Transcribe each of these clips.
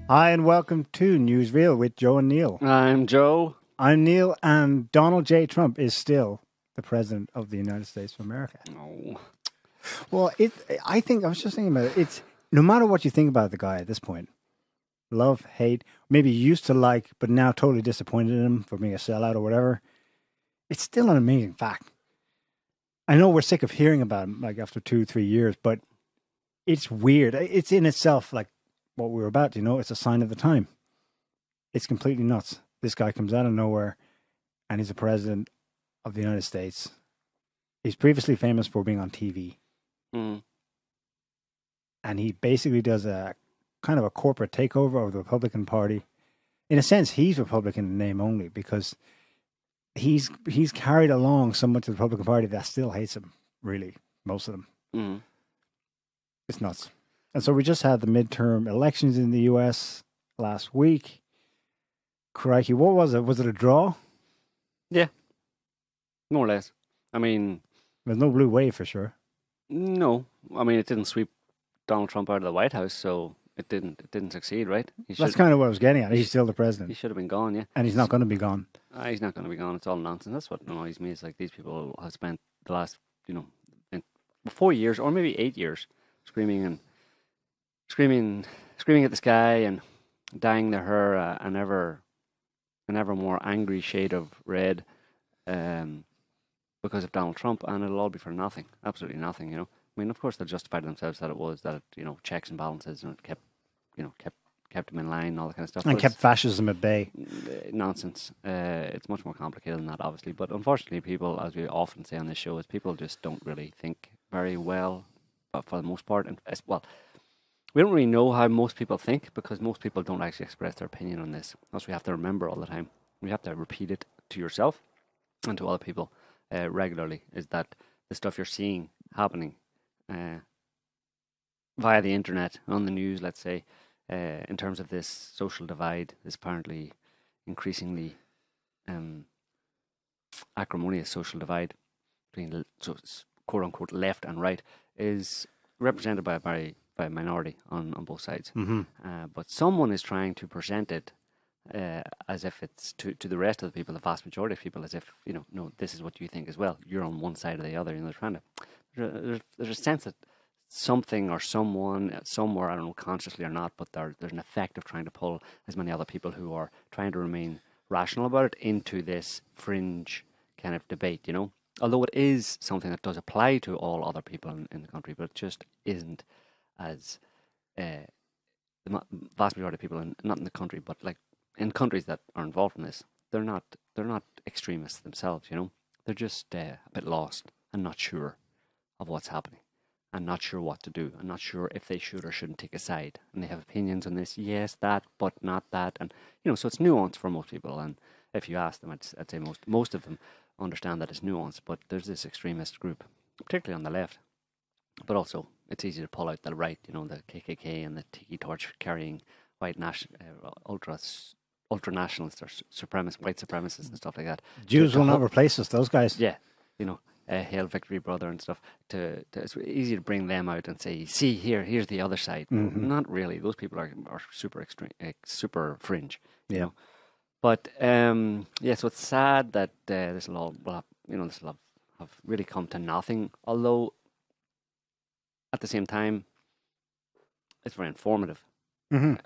Hi and welcome to NewsReal with Joe and Neil. I'm Joe. I'm Neil, and Donald J. Trump is still the President of the United States of America. No. Well, I was just thinking about it. It's no matter what you think about the guy at this point, love, hate, maybe you used to like, but now totally disappointed in him for being a sellout or whatever. It's still an amazing fact. I know we're sick of hearing about him, like after 2-3 years, but it's weird. It's in itself like what we're about, it's a sign of the time. It's completely nuts. This guy comes out of nowhere and he's the president of the United States. He's previously famous for being on TV. Mm. And he basically does a kind of a corporate takeover of the Republican Party. In a sense, he's Republican in name only because he's carried along so much of the Republican Party that still hates him, really, most of them. Mm. It's nuts. And so we just had the midterm elections in the US last week. Crikey, what was it? Was it a draw? Yeah, more or less. I mean, There's no blue wave for sure. no. I mean, it didn't sweep Donald Trump out of the White House, so it didn't succeed, right? That's kind of what I was getting at. He's still the president. He should have been gone, yeah. And he's not going to be gone. He's not going to be gone. It's all nonsense. That's what annoys me. Is like these people have spent the last, 4 years or maybe 8 years screaming at the sky and dyeing their hair an ever more angry shade of red because of Donald Trump, and it'll all be for nothing, absolutely nothing. I mean, of course, they'll justify to themselves that it was that checks and balances and it kept them in line and all that kind of stuff. And kept fascism at bay. Nonsense. It's much more complicated than that, obviously. But unfortunately, people, as we often say on this show, is people just don't really think very well, for the most part, and we don't really know how most people think because most people don't actually express their opinion on this. That's what we have to remember all the time. We have to repeat it to yourself and to other people regularly, is that the stuff you're seeing happening via the internet, on the news, let's say, in terms of this social divide, this apparently increasingly acrimonious social divide between the quote-unquote left and right, is represented by a minority on both sides. Mm-hmm. But someone is trying to present it as if it's to the rest of the people, the vast majority of people, as if, no, this is what you think as well. You're on one side or the other. They're trying to... There's a sense that something or someone somewhere, I don't know, consciously or not, but there's an effect of trying to pull as many other people who are trying to remain rational about it into this fringe kind of debate, Although it is something that does apply to all other people in the country, but it just isn't as the vast majority of people, not in the country, but like in countries that are involved in this, they're not extremists themselves, They're just a bit lost and not sure of what's happening and not sure what to do and not sure if they should or shouldn't take a side. And they have opinions on this, yes, that, but not that. And, so it's nuanced for most people. And if you ask them, I'd say most of them understand that it's nuanced, but there's this extremist group, particularly on the left. But also, it's easy to pull out the right, the KKK and the tiki torch carrying white ultra nationalists or white supremacists and stuff like that. Jews will not replace us, those guys. Yeah, Hail Victory Brother and stuff. It's easy to bring them out and say, see, here's the other side. Mm-hmm. Not really. Those people are super extreme, super fringe. Yeah. But so it's sad that this will have really come to nothing. Although at the same time, it's very informative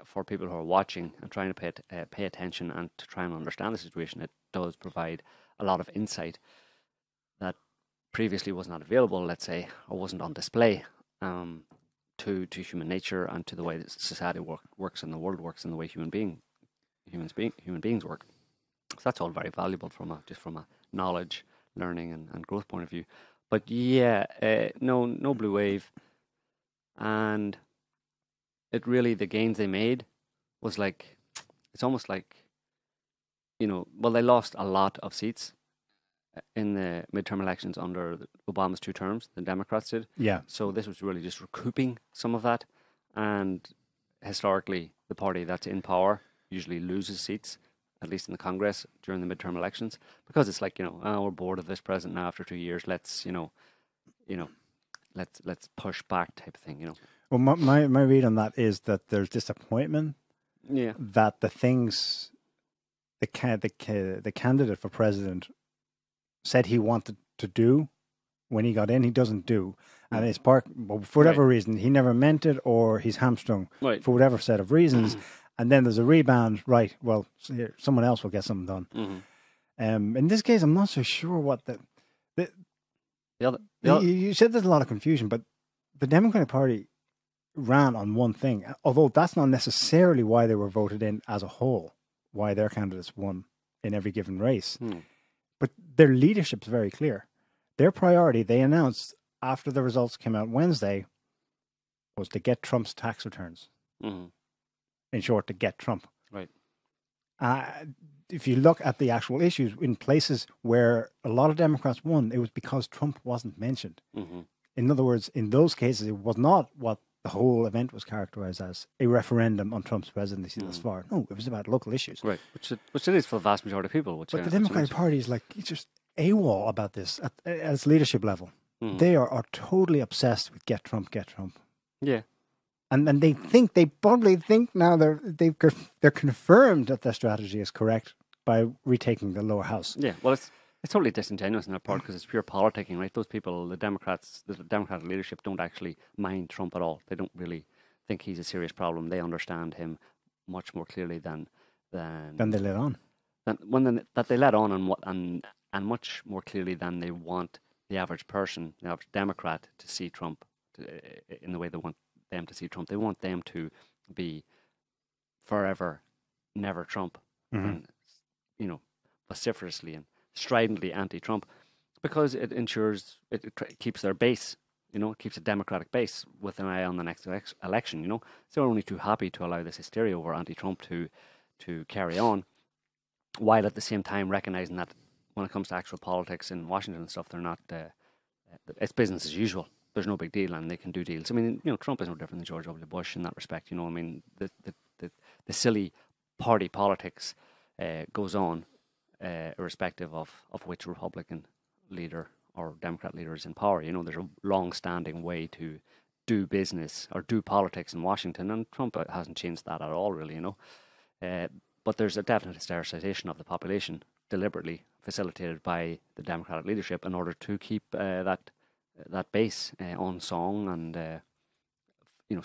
for people who are watching and trying to pay attention and to try and understand the situation. It does provide a lot of insight that previously was not available, let's say, or wasn't on display to human nature and to the way that society works and the world works and the way human beings work. So that's all very valuable from a knowledge, learning and growth point of view. But no blue wave, and it really, the gains they made was like, it's almost like, they lost a lot of seats in the midterm elections under Obama's 2 terms, the Democrats did. Yeah. So this was really just recouping some of that. And historically, the party that's in power usually loses seats, at least in the Congress, during the midterm elections, because it's like, we're bored of this president now after 2 years. Let's, let's push back type of thing, Well, my read on that is that there's disappointment Yeah. that the things the candidate for president said he wanted to do when he got in, he doesn't do. And it's for whatever reason, he never meant it, or he's hamstrung for whatever set of reasons. And then there's a rebound, right? Well, here, someone else will get something done. In this case, I'm not so sure what you said there's a lot of confusion, but the Democratic Party ran on one thing, although that's not necessarily why they were voted in as a whole, why their candidates won in every given race. But their leadership's very clear. Their priority, they announced after the results came out Wednesday, was to get Trump's tax returns. In short, to get Trump. Right. If you look at the actual issues in places where a lot of Democrats won, it was because Trump wasn't mentioned. In other words, in those cases, it was not what the whole event was characterized as, a referendum on Trump's presidency thus far. No, it was about local issues. Right, which it is for the vast majority of people. But the Democratic Party is like, it's just AWOL about this at its leadership level. They are totally obsessed with get Trump, get Trump. Yeah. And they probably think now they're confirmed that their strategy is correct by retaking the lower house. Yeah, well, it's totally disingenuous on their part because it's pure politicking, right? Those people, the Democratic leadership, don't actually mind Trump at all. They don't really think he's a serious problem. They understand him much more clearly than they let on. That they let on and much more clearly than they want the average person, the average Democrat, to see Trump in the way they want them to see Trump. They want them to be forever, never Trump, and vociferously and stridently anti-Trump, because it ensures it keeps their base. It keeps a Democratic base with an eye on the next election. So they're only too happy to allow this hysteria over anti-Trump to carry on, while at the same time recognizing that when it comes to actual politics in Washington and stuff, they're not. It's business as usual. There's no big deal, and they can do deals. I mean, Trump is no different than George W. Bush in that respect. I mean, the silly party politics goes on, irrespective of which Republican leader or Democrat leader is in power. There's a long-standing way to do business or do politics in Washington, and Trump hasn't changed that at all, really. But there's a definite hystericization of the population, deliberately facilitated by the Democratic leadership in order to keep that base on song and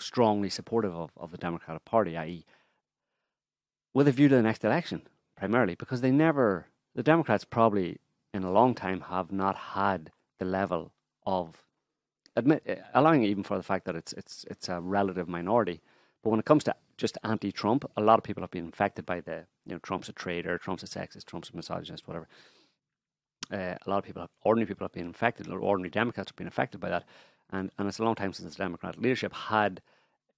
strongly supportive of the Democratic Party, i.e. with a view to the next election, primarily because the Democrats probably in a long time have not had the level of allowing even for the fact that it's a relative minority. But when it comes to just anti-Trump, a lot of people have been infected by Trump's a traitor, Trump's a sexist, Trump's a misogynist, whatever. A lot of ordinary people have been infected, or ordinary Democrats have been affected by that. And it's a long time since the Democratic leadership had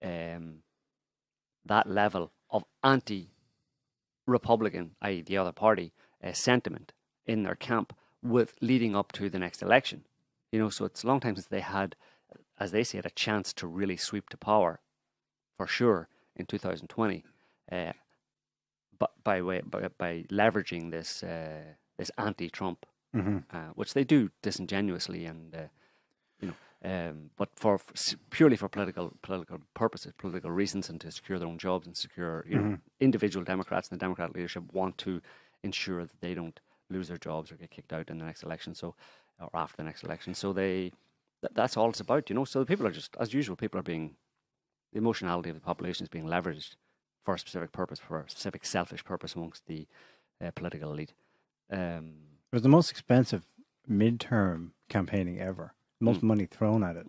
that level of anti-Republican, i.e. the other party, sentiment in their camp with leading up to the next election. So it's a long time since they had, as they say, a chance to really sweep to power, for sure, in 2020, but by leveraging this anti-Trump, which they do disingenuously and but purely for political purposes, political reasons, and to secure their own jobs and secure individual Democrats and the Democratic leadership want to ensure that they don't lose their jobs or get kicked out in the next election, or after the next election. So that's all it's about, So the people are just, as usual, the emotionality of the population is being leveraged for a specific purpose, for a specific selfish purpose amongst the political elite. It was the most expensive midterm campaigning ever. Most money thrown at it.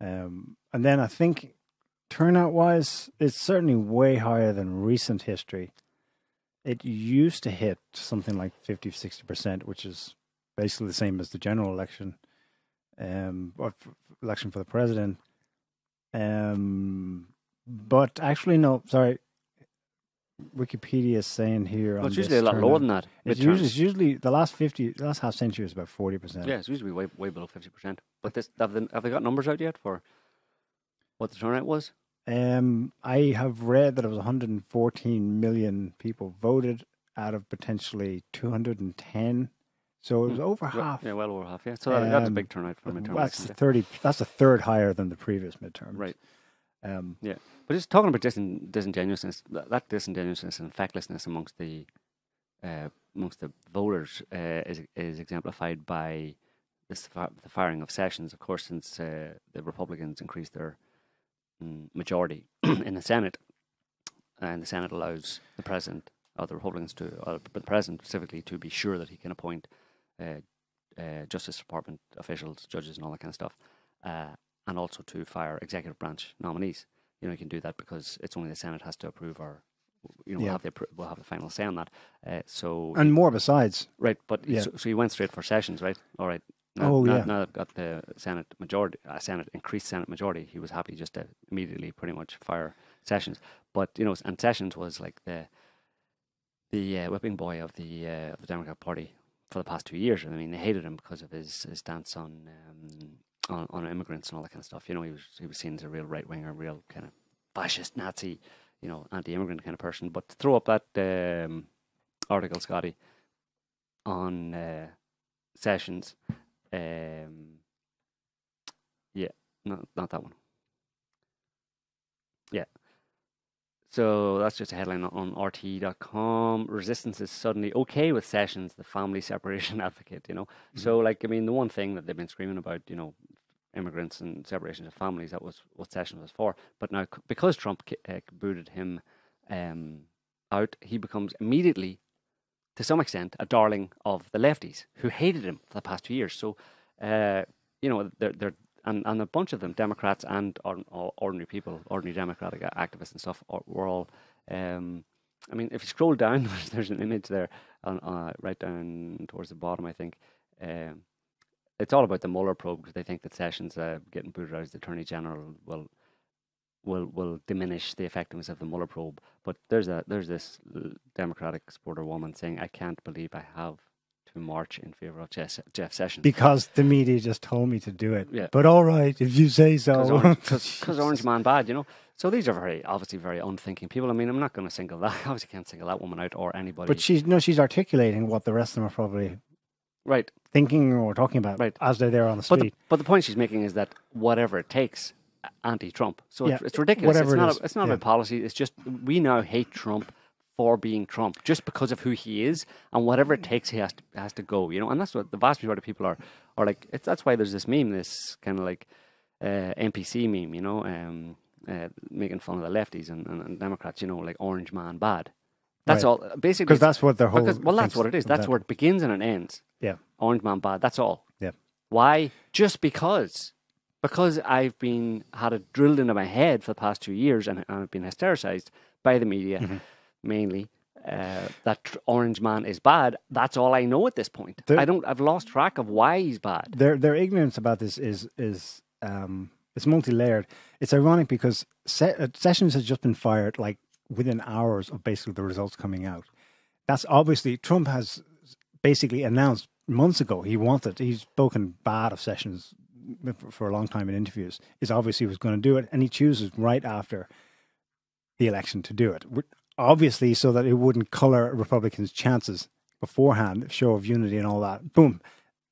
And then I think turnout-wise, it's certainly way higher than recent history. It used to hit something like 50-60%, which is basically the same as the general election, or election for the president. But actually, no, sorry. Wikipedia is saying here. Well, it's usually a lot lower than that. It's usually the last half century is about 40%. Yeah, it's usually way below 50%. But have they got numbers out yet for what the turnout was? I have read that it was 114 million people voted out of potentially 210. So it was over half. Yeah, well over half. Yeah, so that's a big turnout for midterm. That's a third higher than the previous midterms. Right. Yeah, but just talking about disingenuousness, that disingenuousness and fecklessness amongst the voters is exemplified by the firing of Sessions. Of course, since the Republicans increased their majority in the Senate, and the Senate allows the president, or the Republicans the president specifically, to be sure that he can appoint Justice Department officials, judges, and all that kind of stuff, and also to fire executive branch nominees. You can do that because it's only the Senate has to approve, or we'll have the final say on that. And more besides, right? But so he went straight for Sessions, right? All right. Now they've got the Senate majority, increased Senate majority. He was happy just to immediately, pretty much, fire Sessions. But and Sessions was like the whipping boy of the Democrat Party for the past 2 years. I mean, they hated him because of his stance on immigrants and all that kind of stuff. He was seen as a real right winger, real kind of fascist Nazi, anti-immigrant kind of person. But to throw up that article, Scotty, on Sessions. Not that one. Yeah. So that's just a headline on RT.com. Resistance is suddenly okay with Sessions, the family separation advocate, Mm-hmm. So, the one thing that they've been screaming about, immigrants and separation of families, that was what Sessions was for. But now, because Trump booted him out, he becomes immediately, to some extent, a darling of the lefties who hated him for the past 2 years. So, they're and a bunch of them, Democrats and ordinary people, ordinary Democratic activists and stuff, were all. If you scroll down, there's an image there, right down towards the bottom, I think. It's all about the Mueller probe, because they think that Sessions getting booted out as the Attorney General will diminish the effectiveness of the Mueller probe. But there's this Democratic supporter woman saying, "I can't believe I have to march in favor of Jeff Sessions because the media just told me to do it." Yeah. But all right, if you say so. Because Orange Man bad, So these are obviously very unthinking people. I mean, I'm not going to single that. I obviously can't single that woman out or anybody. But she's articulating what the rest of them are probably right thinking or talking about, right, as they're there on the street. But the point she's making is that whatever it takes, anti-Trump. So it's ridiculous. It's not about policy. It's just we now hate Trump for being Trump, just because of who he is, and whatever it takes, he has to go. And that's what the vast majority of people are like. That's why there's this meme, this kind of like NPC meme, making fun of the lefties and Democrats. Like Orange Man bad. That's all. Basically, because that's what their whole. That's what it is. That's where it begins and it ends. Yeah. Orange Man bad. That's all. Yeah. Why? Just because. Because I've had it drilled into my head for the past 2 years, and I've been hystericized by the media. Mm-hmm. Mainly, that Orange Man is bad. That's all I know at this point. I've lost track of why he's bad. Their ignorance about this is it's multi-layered. It's ironic because Sessions has just been fired like within hours of basically the results coming out. That's obviously Trump has basically announced months ago he's spoken bad of Sessions for a long time in interviews. Is obviously was going to do it, and he chooses right after the election to do it. Obviously, so that it wouldn't colour Republicans' chances beforehand, show of unity and all that. Boom,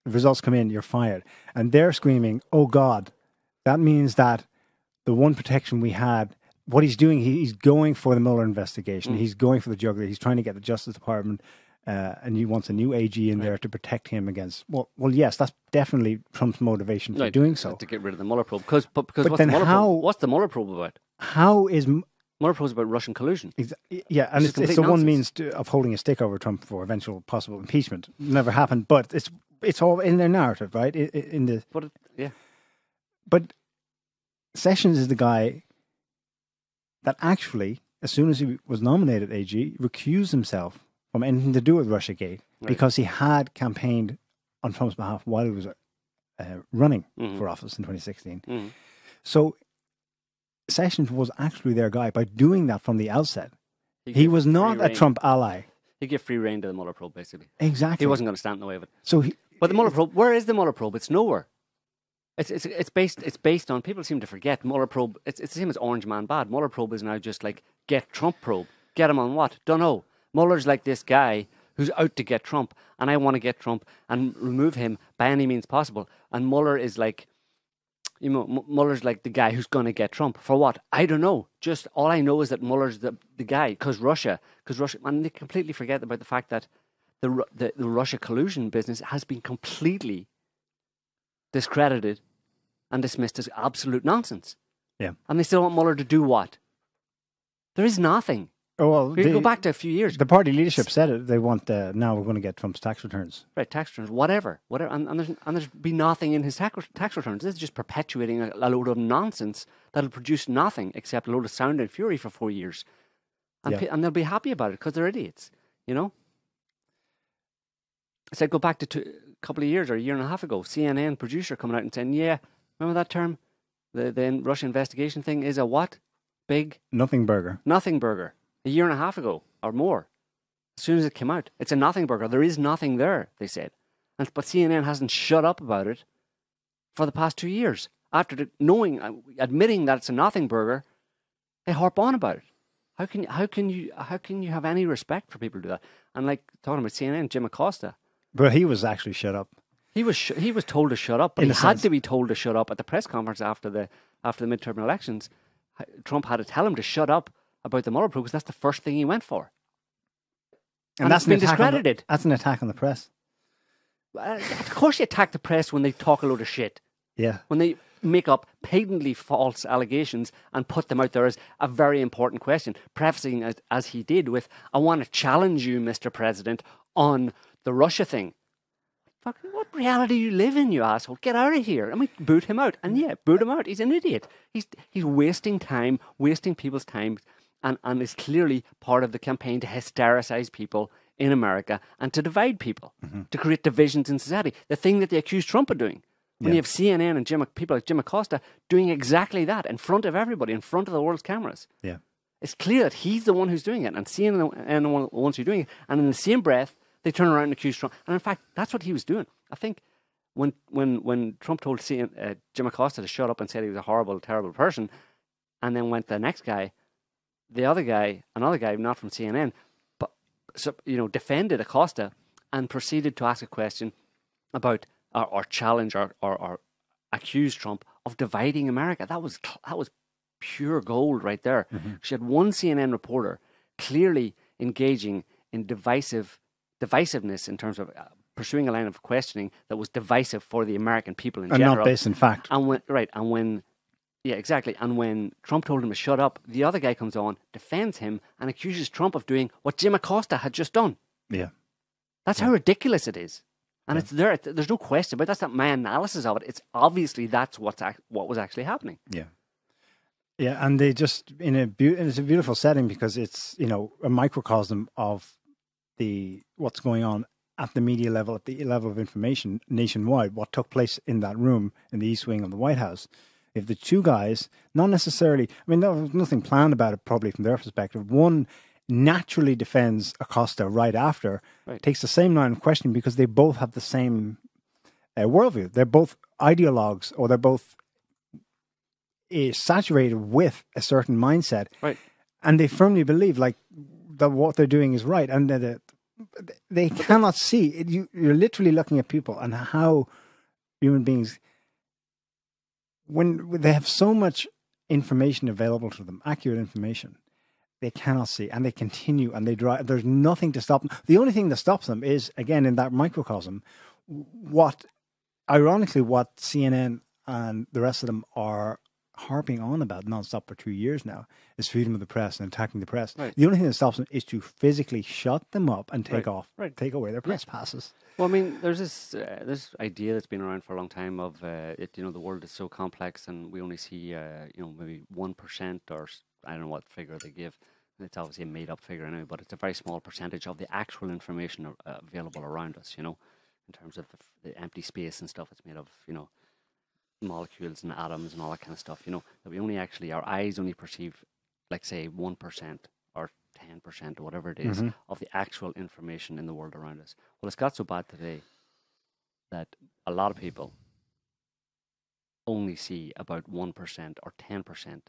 the results come in, you're fired. And they're screaming, "Oh God, that means that the one protection we had," what he's doing, he's going for the Mueller investigation. He's going for the jugular. He's trying to get the Justice Department, and he wants a new AG in there to protect him against. Well, yes, that's definitely Trump's motivation for doing so. To get rid of the Mueller probe. Because what's the Mueller probe about? How is Mueller probe is about Russian collusion. Yeah, and it's the one means of holding a stick over Trump for eventual possible impeachment. Never happened, but it's all in their narrative, right? But Sessions is the guy that actually, as soon as he was nominated AG, recused himself from anything to do with Russiagate because he had campaigned on Trump's behalf while he was running for office in 2016. Mm-hmm. So Sessions was actually their guy by doing that from the outset. He was not a Trump ally. He gave free rein to the Mueller probe, basically. Exactly. He wasn't going to stand in the way of it. But the Mueller probe, where is the Mueller probe? It's nowhere. It's based on, people seem to forget, Mueller probe, it's the same as Orange Man bad. Mueller probe is now just like, get Trump probe. Get him on what? Don't know. Mueller's like this guy who's out to get Trump, and I want to get Trump and remove him by any means possible. And Mueller is like, Mueller's like the guy who's going to get Trump. For what? I don't know. Just all I know is that Mueller's the guy because Russia, and they completely forget about the fact that the Russia collusion business has been completely discredited and dismissed as absolute nonsense. Yeah. And they still want Mueller to do what? There is nothing. Oh, well, We go back to a few years. The party leadership said it. They want, now we're going to get Trump's tax returns. Right, tax returns, whatever. And there's been nothing in his tax returns. This is just perpetuating a load of nonsense that'll produce nothing except a load of sound and fury for 4 years. And they'll be happy about it because they're idiots, I said, go back to a couple of years or a year and a half ago, CNN producer coming out and saying, yeah, remember that term? The Russia investigation thing is a what? Big? Nothing burger. Nothing burger. A year and a half ago or more. As soon as it came out, it's a nothing burger. There is nothing there, they said. But CNN hasn't shut up about it for the past 2 years. After admitting that it's a nothing burger, they harp on about it. How can you have any respect for people who do that? And like talking about CNN, Jim Acosta. But he was actually shut up. He was told to shut up, but he had to be told to shut up at the press conference after the midterm elections. Trump had to tell him to shut up about the Mueller probe because that's the first thing he went for. And that's been discredited. That's an attack on the press. Of course you attack the press when they talk a load of shit. Yeah. When they make up patently false allegations and put them out there as a very important question, prefacing as he did with, I want to challenge you, Mr. President, on the Russia thing. Fucking what reality you live in, you asshole? Get out of here. And we boot him out. And yeah, boot him out. He's an idiot. He's wasting time, wasting people's time, and is clearly part of the campaign to hystericize people in America and to divide people, to create divisions in society. The thing that they accuse Trump of doing. When you have CNN and people like Jim Acosta doing exactly that in front of everybody, in front of the world's cameras. Yeah. It's clear that he's the one who's doing it, and CNN the ones who are doing it. And in the same breath, they turn around and accuse Trump. And in fact, that's what he was doing. I think when Trump told Jim Acosta to shut up and said he was a horrible, terrible person, and then went to the next guy, another guy, not from CNN, but defended Acosta and proceeded to ask a question about or challenge or accuse Trump of dividing America. That was pure gold right there. She had one CNN reporter clearly engaging in divisiveness in terms of pursuing a line of questioning that was divisive for the American people in general. And not based in fact. And when Trump told him to shut up, the other guy comes on, defends him, and accuses Trump of doing what Jim Acosta had just done. Yeah. That's how ridiculous it is. And it's there. There's no question, but that's not my analysis of it. It's obviously that's what was actually happening. Yeah. Yeah, and they just, it's a beautiful setting because it's, a microcosm of what's going on at the media level, at the level of information nationwide, what took place in that room in the East Wing of the White House. If the two guys, not necessarily, there was nothing planned about it probably from their perspective. One naturally defends Acosta right after, takes the same line of questioning because they both have the same worldview. They're both ideologues, or they're both saturated with a certain mindset. Right. And they firmly believe that what they're doing is right. And that they cannot see it. You're literally looking at people and how human beings, when they have so much information available to them, accurate information, they cannot see, and they continue, and they drive. There's nothing to stop them. The only thing that stops them is, again, in that microcosm, what CNN and the rest of them are harping on about nonstop for 2 years now is freedom of the press and attacking the press. Right. The only thing that stops them is to physically shut them up and take take away their press passes. Well, there's this idea that's been around for a long time of the world is so complex and we only see maybe 1%, or I don't know what figure they give. It's obviously a made up figure anyway, but it's a very small percentage of the actual information available around us. In terms of the empty space and stuff, it's made of molecules and atoms and all that kind of stuff. That we only our eyes only perceive, like say 1% or 10% or whatever it is of the actual information in the world around us. Well, it's got so bad today that a lot of people only see about 1% or 10%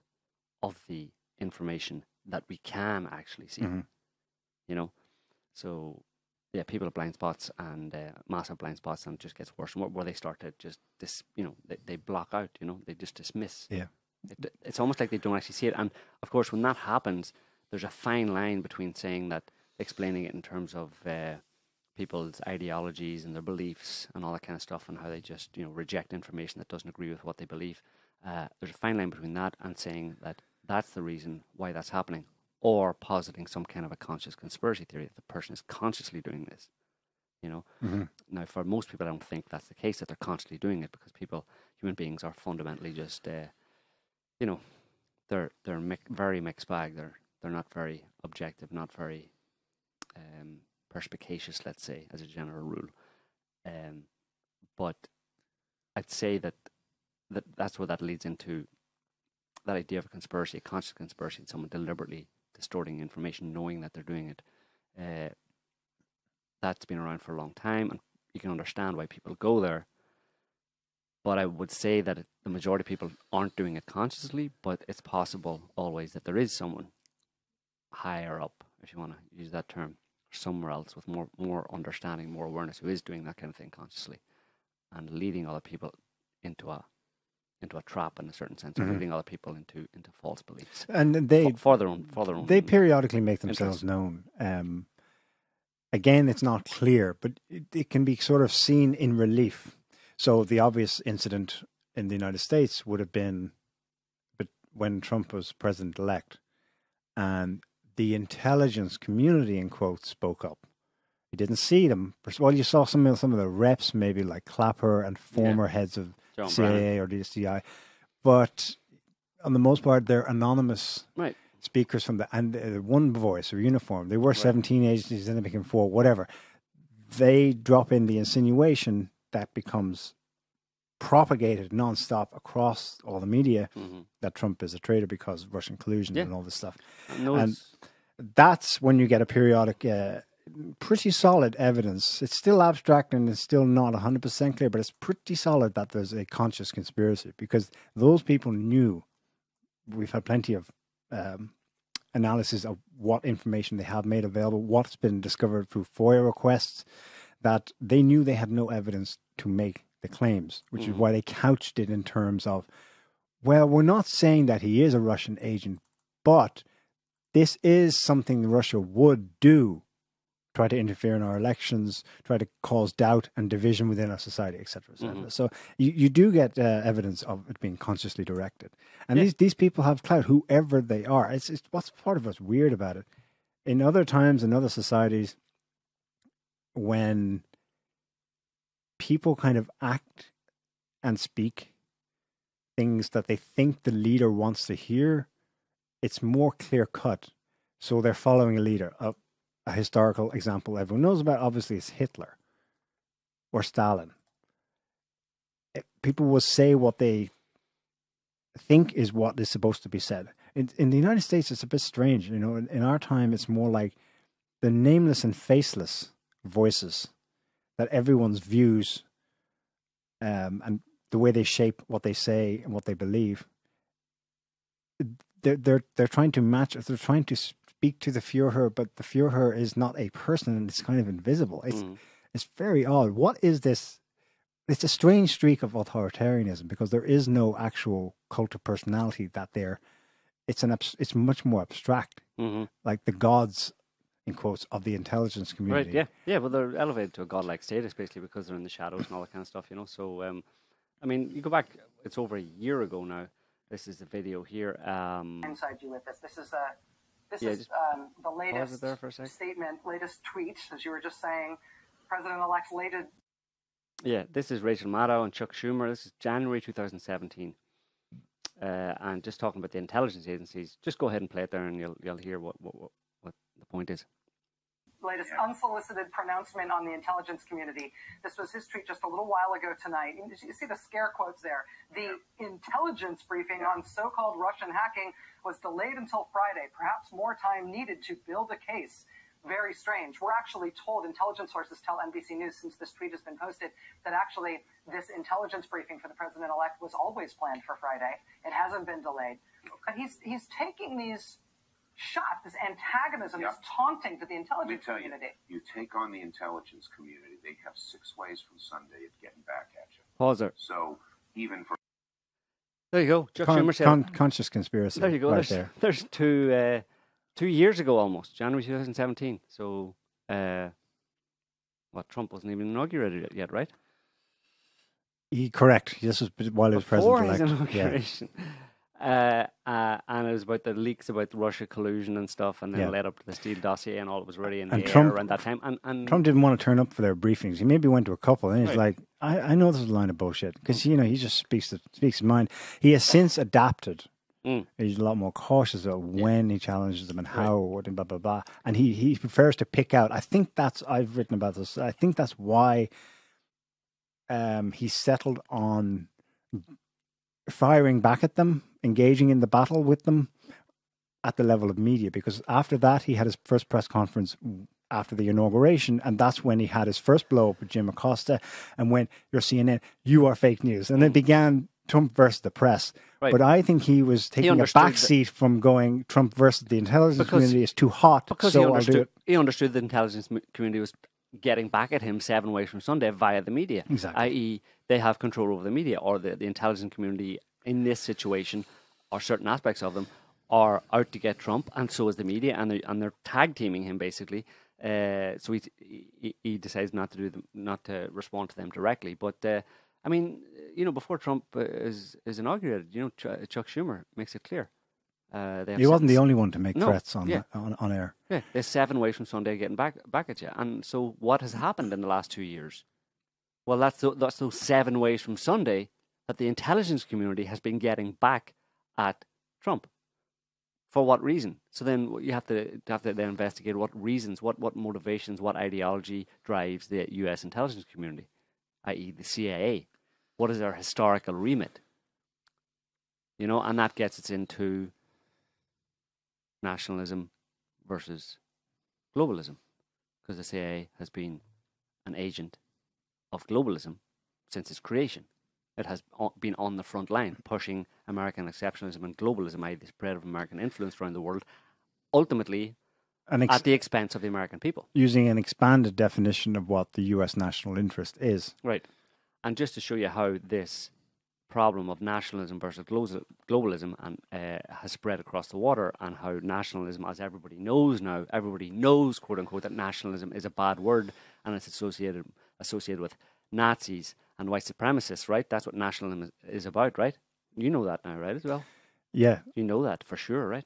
of the information that we can actually see. So people have blind spots and massive blind spots, and it just gets worse and worse, where they start to just they block out, they just dismiss. Yeah. It's almost like they don't actually see it. And of course, when that happens, there's a fine line between saying that, explaining it in terms of people's ideologies and their beliefs and all that kind of stuff, and how they just reject information that doesn't agree with what they believe. There's a fine line between that and saying that that's the reason why that's happening, or positing some kind of a conscious conspiracy theory that the person is consciously doing this. Now, for most people, I don't think that's the case, that they're consciously doing it, because human beings are fundamentally just, they're very mixed bag. They're not very objective, not very perspicacious, let's say, as a general rule. But I'd say that's where that leads into that idea of a conspiracy, a conscious conspiracy, and someone deliberately distorting information, knowing that they're doing it. That's been around for a long time, and you can understand why people go there. But I would say that the majority of people aren't doing it consciously, but it's possible always that there is someone higher up, if you want to use that term, somewhere else with more understanding, more awareness, who is doing that kind of thing consciously and leading other people into a trap, in a certain sense, or leading other people into false beliefs. And they for their own they periodically make themselves known. Again, it's not clear, but it can be sort of seen in relief. So the obvious incident in the United States would have been when Trump was president-elect, and the intelligence community, in quotes, spoke up. You didn't see them. Well, you saw some of the reps, maybe like Clapper and former heads of John CIA or DCI, but on the most part, they're anonymous speakers from one voice or uniform. They were 17 agencies, then they became 4, whatever. They drop in the insinuation that becomes propagated nonstop across all the media that Trump is a traitor because of Russian collusion and all this stuff. And that's when you get a periodic, pretty solid evidence. It's still abstract and it's still not 100% clear, but it's pretty solid that there's a conscious conspiracy, because those people knew. We've had plenty of analysis of what information they have made available, what's been discovered through FOIA requests, that they knew they had no evidence to make the claims, which is why they couched it in terms of, well, we're not saying that he is a Russian agent, but this is something Russia would do, try to interfere in our elections, try to cause doubt and division within our society, etc., etc. So you do get evidence of it being consciously directed. And these people have clout, whoever they are. It's what's part of what's weird about it. In other times, in other societies, when people kind of act and speak things that they think the leader wants to hear, it's more clear cut. So they're following a leader. A historical example everyone knows about, obviously, is Hitler or Stalin. People will say what they think is what is supposed to be said. In the United States, it's a bit strange. In our time, it's more like the nameless and faceless voices that everyone's views and the way they shape what they say and what they believe. They're trying to match. They're trying to speak to the Führer, but the Führer is not a person, and it's kind of invisible. It's very odd. What is this? It's a strange streak of authoritarianism, because there is no actual cult of personality that there. It's much more abstract, like the gods, in quotes, of the intelligence community. Right, yeah. Well, they're elevated to a godlike status, basically, because they're in the shadows and all that kind of stuff, So, I mean, you go back, it's over a year ago now. This is the video here. Inside you with this. This is the latest statement, latest tweet, as you were just saying. President-elect's latest. Yeah, this is Rachel Maddow and Chuck Schumer. This is January 2017. And just talking about the intelligence agencies, just go ahead and play it there, and you'll hear what the point is. Latest unsolicited pronouncement on the intelligence community. This was his tweet just a little while ago tonight. You see the scare quotes there. The intelligence briefing on so-called Russian hacking was delayed until Friday. Perhaps more time needed to build a case. Very strange. We're actually told, intelligence sources tell NBC News, since this tweet has been posted, that actually this intelligence briefing for the president-elect was always planned for Friday. It hasn't been delayed. But he's taking these shot, this antagonism, this taunting to the intelligence community. You take on the intelligence community, they have 6 ways from Sunday of getting back at you. Pause there. So even for... There you go. Chuck Schumer said... conscious conspiracy. There you go. Right there. There's 2 years ago almost, January 2017. So, Trump wasn't even inaugurated yet, right? Correct. This was while he was president-elect. His inauguration. And it was about the leaks about the Russia collusion and stuff, and then it led up to the Steele dossier, and all it was ready in the air around that time. And Trump didn't want to turn up for their briefings. He maybe went to a couple, and he's like, I know this is a line of bullshit, because he just speaks his mind. He has since adapted. He's a lot more cautious of when he challenges them and how and blah blah blah. And he prefers to pick out. I think I've written about this. I think that's why he settled on firing back at them, engaging in the battle with them at the level of media, because after that he had his first press conference after the inauguration, and that's when he had his first blow up with Jim Acosta and went, "You're CNN, you are fake news," and it began Trump versus the press. Right. But I think he was taking a back seat from going Trump versus the intelligence community is too hot, because so he understood the intelligence community was getting back at him 7 ways from Sunday via the media. Exactly. I.e., they have control over the media, or the intelligence community in this situation, or certain aspects of them, are out to get Trump, and so is the media, and they're tag teaming him basically. So he decides not to respond to them directly. But I mean, before Trump is inaugurated, Chuck Schumer makes it clear. He wasn't the only one to make threats on air. Yeah, there's 7 ways from Sunday getting back at you. And so what has happened in the last 2 years? Well, that's those 7 ways from Sunday that the intelligence community has been getting back at Trump. For what reason? So then you have to then investigate what reasons, what motivations, what ideology drives the US intelligence community, i.e. the CIA. What is their historical remit? And that gets us into nationalism versus globalism, because the CIA has been an agent of globalism since its creation. It has been on the front line, pushing American exceptionalism and globalism, i.e. the spread of American influence around the world, ultimately at the expense of the American people. Using an expanded definition of what the US national interest is. Right. And just to show you how this problem of nationalism versus globalism has spread across the water, and how nationalism, as everybody knows now, quote unquote, that nationalism is a bad word, and it's associated with Nazis and white supremacists, right? That's what nationalism is about, right? You know that now, right, as well? Yeah. You know that for sure, right?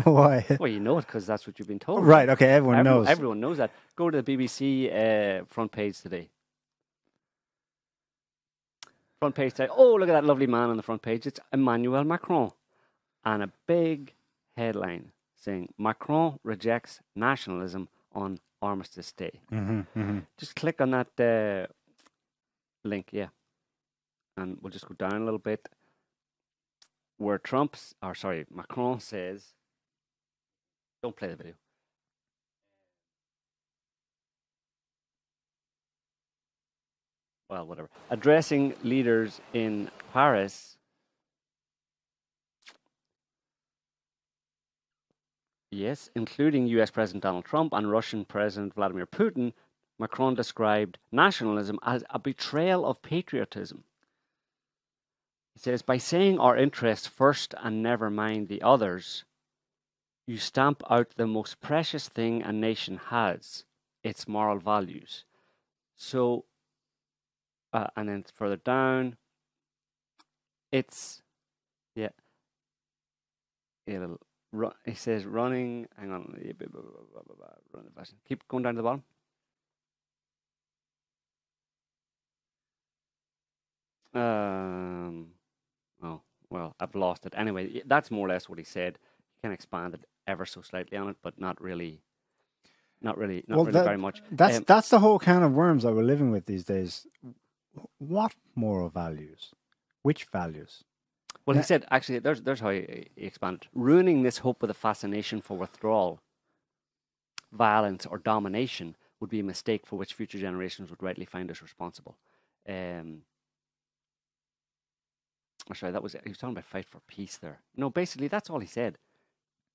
Why? Well, you know it because that's what you've been told. Right, okay, everyone knows. Everyone knows that. Go to the BBC front page today. Front page today. Oh, look at that lovely man on the front page. It's Emmanuel Macron. And a big headline saying, Macron rejects nationalism on Armistice Day. Just click on that link, and we'll just go down a little bit, where Macron says, don't play the video. Well, whatever. Addressing leaders in Paris, yes, including US President Donald Trump and Russian President Vladimir Putin, Macron described nationalism as a betrayal of patriotism. He says, by saying our interests first and never mind the others, you stamp out the most precious thing a nation has, its moral values. So, and then further down, it's, it says running, hang on, keep going down to the bottom. Oh, well, I've lost it. Anyway, that's more or less what he said. You can expand it ever so slightly on it, but not really very much. That's the whole can of worms that we're living with these days. What moral values? Which values? Well, he said, actually, there's how he expanded. Ruining this hope with a fascination for withdrawal, violence, or domination would be a mistake for which future generations would rightly find us responsible. Sorry, he was talking about fight for peace there. No, basically, that's all he said.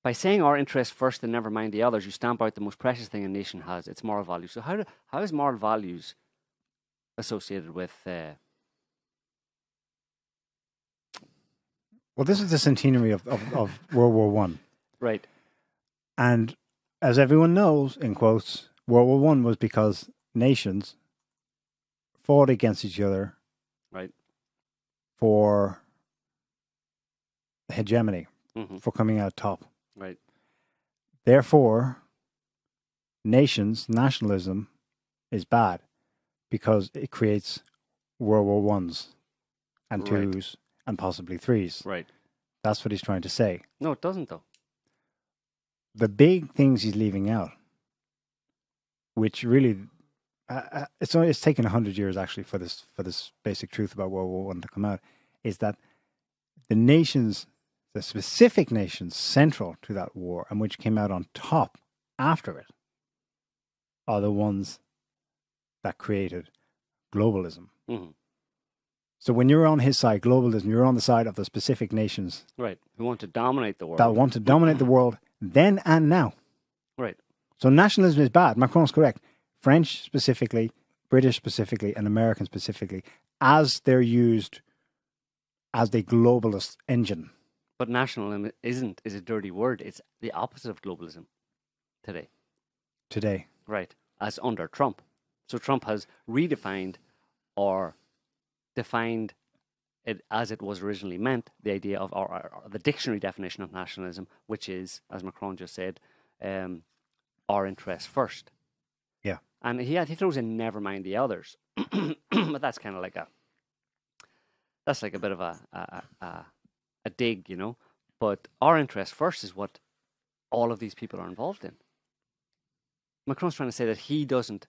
by saying our interests first and never mind the others, you stamp out the most precious thing a nation has, its moral values. So how is moral values associated with... Well, this is the centenary of World War One. Right. And as everyone knows, in quotes, World War One was because nations fought against each other, right, for hegemony, for coming out top. Right. Therefore, nationalism is bad because it creates World War Ones and twos and possibly threes. Right. That's what he's trying to say. No, it doesn't, though. The big things he's leaving out, which really, it's taken 100 years actually for this basic truth about World War One to come out, is that the specific nations central to that war and which came out on top after it, are the ones that created globalism. Mm-hmm. So when you're on his side, globalism, you're on the side of the specific nations. Right. Who want to dominate the world. That want to dominate the world then and now. Right. So nationalism is bad. Macron's correct. French specifically, British specifically, and American specifically, as they're used as the globalist engine. But nationalism is a dirty word. It's the opposite of globalism today. Right. As under Trump. So Trump has redefined or defined it as it was originally meant, the idea of or the dictionary definition of nationalism, which is, as Macron just said, our interests first. Yeah. And he throws in never mind the others. But that's kind of like a bit of a dig, you know. But our interest first is what all of these people are involved in. Macron's trying to say that he doesn't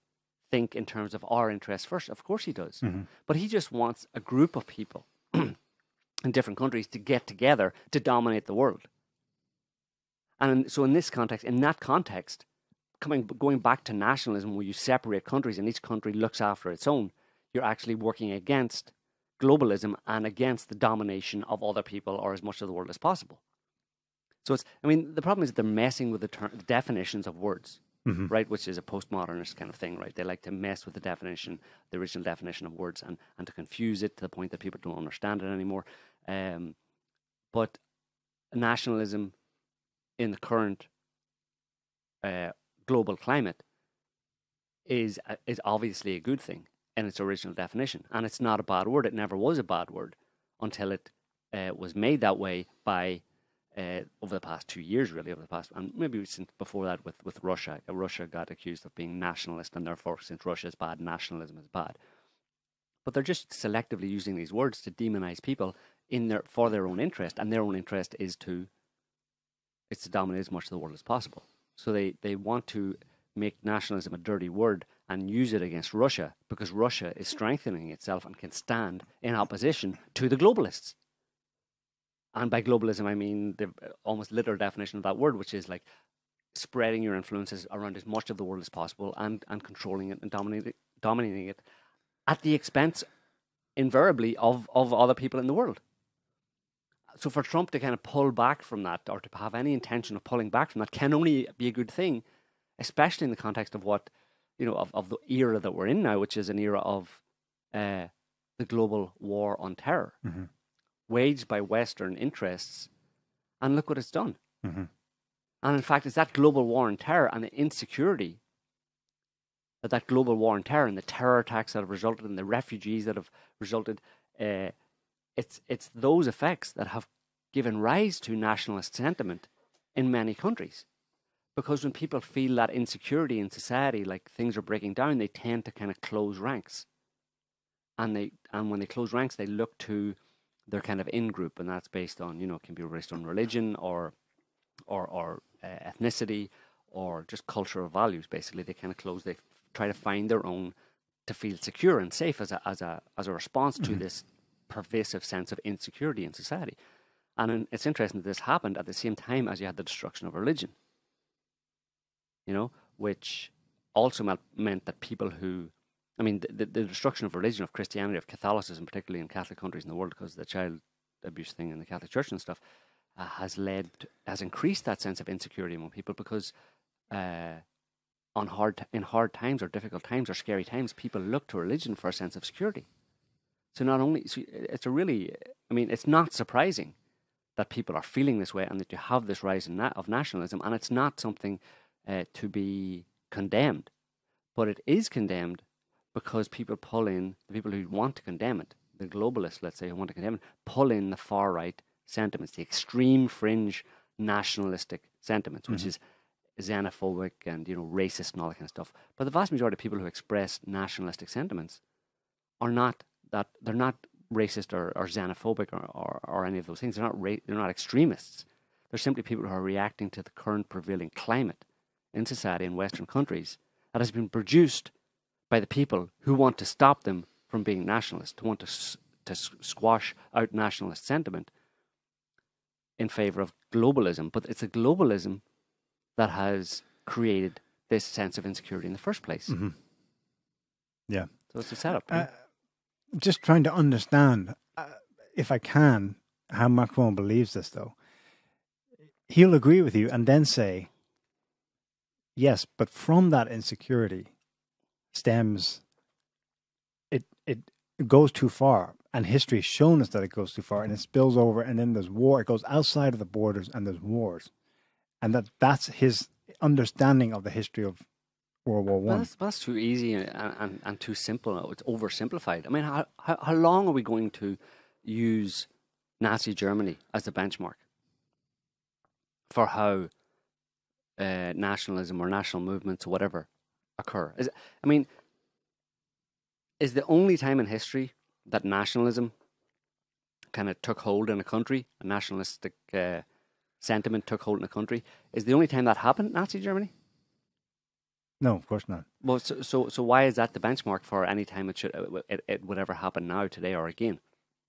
think in terms of our interests first. Of course he does. Mm-hmm. But he just wants a group of people in different countries to get together to dominate the world. And so in that context, going back to nationalism where you separate countries and each country looks after its own, you're actually working against globalism and against the domination of other people or as much of the world as possible. So the problem is that they're messing with the definitions of words. Mm-hmm. Right, which is a postmodernist kind of thing, right? They like to mess with the original definition of words and to confuse it to the point that people don't understand it anymore. But nationalism in the current global climate is obviously a good thing in its original definition. And it's not a bad word. It never was a bad word until it was made that way by... over the past 2 years, really, and maybe since before that with Russia. Russia got accused of being nationalist, and therefore, since Russia is bad, nationalism is bad. But they're just selectively using these words to demonize people for their own interest, and their own interest is to dominate as much of the world as possible. So they want to make nationalism a dirty word and use it against Russia because Russia is strengthening itself and can stand in opposition to the globalists. And by globalism, I mean the almost literal definition of that word, which is like spreading your influences around as much of the world as possible and controlling it and dominating it at the expense, invariably, of other people in the world. So for Trump to kind of pull back from that or to have any intention of pulling back from that can only be a good thing, especially in the context of what, of the era that we're in now, which is an era of the global war on terror. Mm-hmm. Waged by Western interests, and look what it's done. Mm-hmm. And in fact, it's that global war on terror and the insecurity that global war on terror and the terror attacks that have resulted and the refugees that have resulted, it's those effects that have given rise to nationalist sentiment in many countries. Because when people feel that insecurity in society, like things are breaking down, they tend to kind of close ranks. And when they close ranks, they look to their kind of in-group, and that's based on, can be based on religion or ethnicity or just cultural values. Basically, they kind of close. They try to find their own to feel secure and safe as a response to this pervasive sense of insecurity in society. And it's interesting that this happened at the same time as you had the destruction of religion. Which also meant that people who the destruction of religion, of Christianity, of Catholicism, particularly in Catholic countries in the world, because of the child abuse thing in the Catholic Church and stuff, has increased that sense of insecurity among people because in hard times or difficult times or scary times, people look to religion for a sense of security. So it's not surprising that people are feeling this way and that you have this rise of nationalism, and it's not something to be condemned, but it is condemned because people pull in, the people who want to condemn it, the globalists, let's say, who want to condemn it, pull in the far right sentiments, the extreme fringe nationalistic sentiments, which is xenophobic and racist and all that kind of stuff. But the vast majority of people who express nationalistic sentiments are not that. They're not racist or xenophobic or any of those things. They're not extremists. They're simply people who are reacting to the current prevailing climate in society in Western countries that has been produced by the people who want to stop them from being nationalist, who want to squash out nationalist sentiment in favor of globalism. But it's a globalism that has created this sense of insecurity in the first place. Mm-hmm. Yeah. So it's a setup. Just trying to understand, if I can, how Macron believes this, though. He'll agree with you and then say, yes, but from that insecurity stems, it goes too far. And history has shown us that it goes too far, and it spills over, and then there's war. It goes outside of the borders, and there's wars. And that's his understanding of the history of World War One. That's too easy and too simple. It's oversimplified. I mean, how long are we going to use Nazi Germany as the benchmark for how nationalism or national movements or whatever occur? Is the only time in history that nationalism kind of took hold in a country, a nationalistic sentiment took hold in a country, is the only time that happened Nazi Germany? No, of course not. Well, so why is that the benchmark for any time it would ever happen now, today, or again?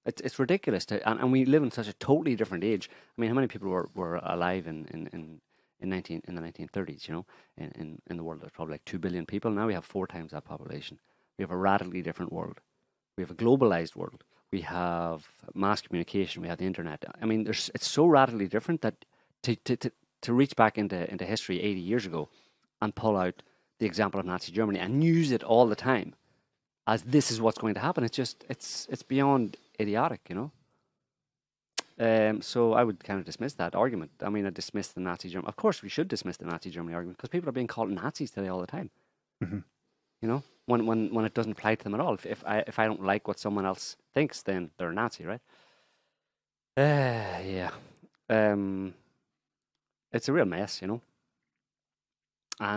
It's ridiculous, and we live in such a totally different age. I mean, how many people were alive in the 1930s? In the world, there's probably like 2 billion people. Now we have 4 times that population. We have a radically different world. We have a globalized world. We have mass communication. We have the internet. I mean, it's so radically different that to reach back into history 80 years ago and pull out the example of Nazi Germany and use it all the time as this is what's going to happen, it's beyond idiotic, So I would kind of dismiss that argument. I mean, I dismiss the Nazi Germany. Of course, we should dismiss the Nazi Germany argument because people are being called Nazis today all the time. Mm-hmm. When it doesn't apply to them at all. If I don't like what someone else thinks, then they're a Nazi, right? Yeah. It's a real mess, and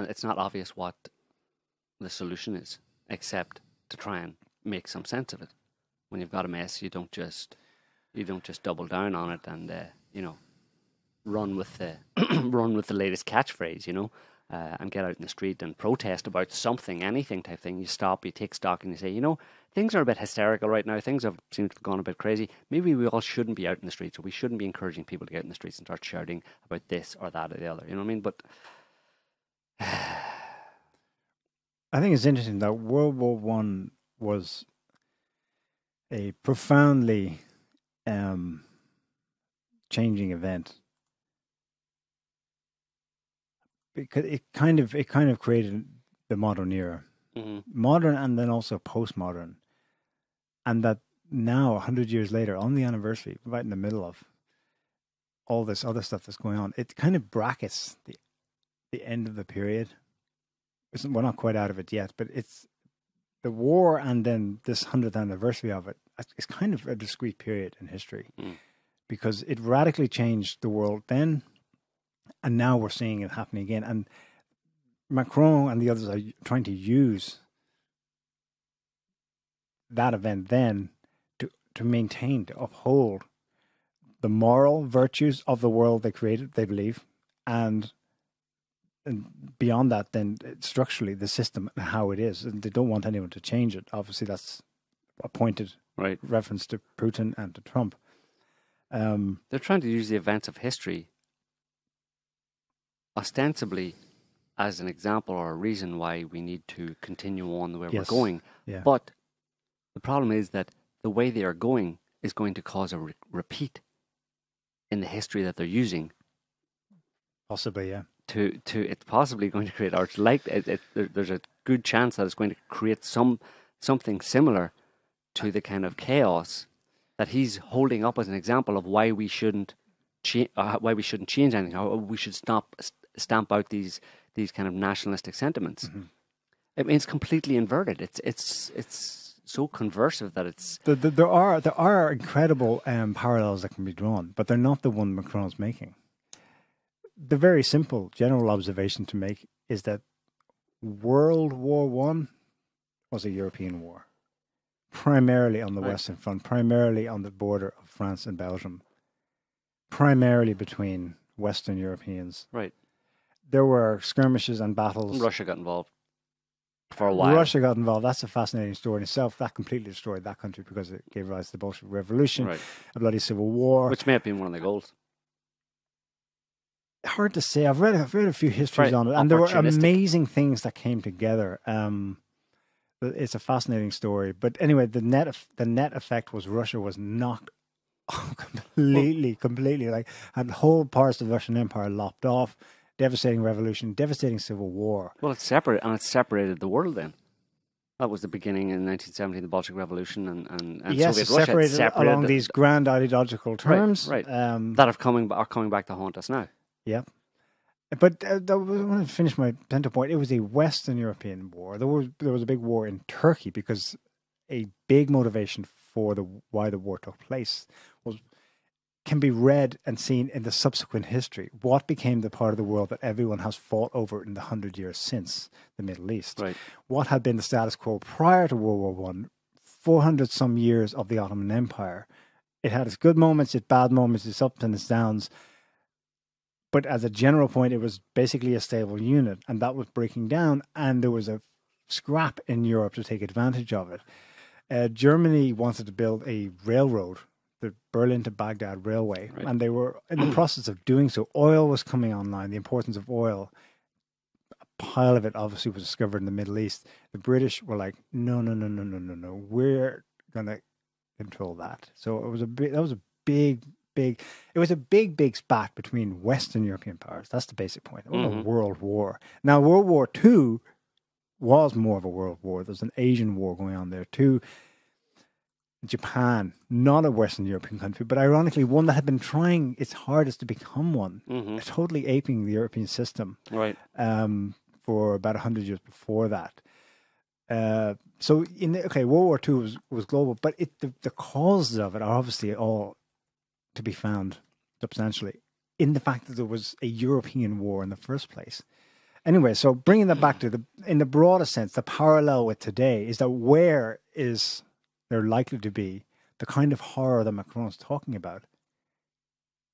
it's not obvious what the solution is, except to try and make some sense of it. When you've got a mess, you don't just double down on it and run with the latest catchphrase, and get out in the street and protest about something, anything type thing. You stop, you take stock, and you say, things are a bit hysterical right now. Things seem to have gone a bit crazy. Maybe we all shouldn't be out in the streets, or we shouldn't be encouraging people to get out in the streets and start shouting about this or that or the other. You know what I mean? But I think it's interesting that World War One was a profoundly changing event because it kind of created the modern era, modern and then also postmodern, and that now 100 years later, on the anniversary, right in the middle of all this other stuff that's going on, it kind of brackets the end of the period. We're not quite out of it yet, but it's the war and then this 100th anniversary of it. It's kind of a discrete period in history because it radically changed the world then, and now we're seeing it happening again. And Macron and the others are trying to use that event then to maintain, to uphold the moral virtues of the world they created, they believe, and beyond that, then structurally the system and how it is, and they don't want anyone to change it. Obviously, that's a pointed reference to Putin and to Trump. They're trying to use the events of history ostensibly as an example or a reason why we need to continue on the way we're going. Yeah. But the problem is that the way they are going is going to cause a repeat in the history that they're using. Possibly, yeah. To it's possibly going to create, or it's like there's a good chance that it's going to create something similar to the kind of chaos that he's holding up as an example of why we shouldn't change anything, how we should stamp out these kind of nationalistic sentiments. Mm-hmm. I mean, it's completely inverted. It's so conversive that it's there are incredible parallels that can be drawn, but they're not the one Macron's making. The very simple general observation to make is that World War One was a European war, primarily on the Western Front, primarily on the border of France and Belgium, primarily between Western Europeans. Right. There were skirmishes and battles. Russia got involved for a while. Russia got involved. That's a fascinating story in itself. That completely destroyed that country because it gave rise to the Bolshevik Revolution, a bloody civil war. Which may have been one of the goals. Hard to say. I've read a few histories on it, and there were amazing things that came together. It's a fascinating story. But anyway, the net effect was Russia was knocked completely like had whole parts of the Russian Empire lopped off. Devastating revolution, devastating civil war. Well, it's separate, and it separated the world then. That was the beginning in 1917, the Bolshevik Revolution, and yes, Soviet Russia. Separated along these grand ideological terms. Right. That are coming back to haunt us now. Yeah. But I want to finish my center point. It was a Western European war. There was a big war in Turkey because a big motivation for why the war took place can be read and seen in the subsequent history. What became the part of the world that everyone has fought over in the 100 years since the Middle East? Right. What had been the status quo prior to World War One? 400 some years of the Ottoman Empire. It had its good moments, its bad moments, its ups and its downs. But as a general point, it was basically a stable unit, and that was breaking down, and there was a scrap in Europe to take advantage of it. Germany wanted to build a railroad, the Berlin to Baghdad railway, and they were in the process of doing so. Oil was coming online, the importance of oil. A pile of it obviously was discovered in the Middle East. The British were like, no, we're going to control that. So it was a big spat between Western European powers. That's the basic point. It was a world war. Now, World War II was more of a world war. There's an Asian war going on there too. Japan, not a Western European country, but ironically one that had been trying its hardest to become one, totally aping the European system, right? For about 100 years before that. So, World War II was global, but the causes of it are obviously all to be found substantially in the fact that there was a European war in the first place. Anyway, so bringing that back to in the broader sense, the parallel with today is that where is there likely to be the kind of horror that Macron's talking about?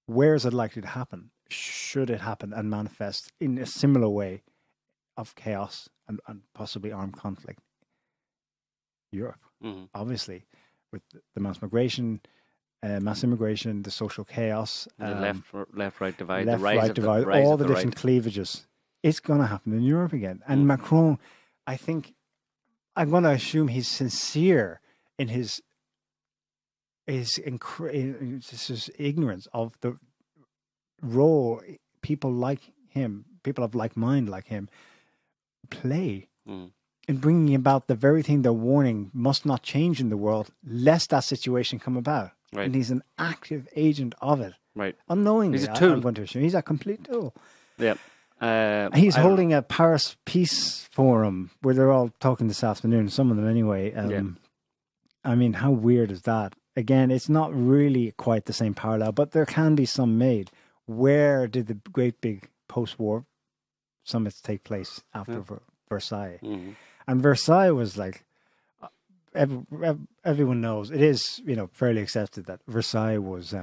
Where is it likely to happen? Should it happen and manifest in a similar way of chaos and possibly armed conflict? Europe, obviously, with the mass migration, mass immigration, the social chaos, the left-right divide, the right divide, all the different cleavages. It's going to happen in Europe again. And Macron, I think, I'm going to assume he's sincere in his ignorance of the role people like him, people of like mind like him, play in bringing about the very thing they're warning must not change in the world, lest that situation come about. Right. And he's an active agent of it. Right. Unknowingly, he's a tool. I'm going to assume he's a complete tool. Yeah. He's holding a Paris Peace Forum where they're all talking this afternoon, some of them anyway. I mean, how weird is that? Again, it's not really quite the same parallel, but there can be some made. Where did the great big post-war summits take place after Versailles? And Versailles was like, everyone knows, it is, fairly accepted that Versailles was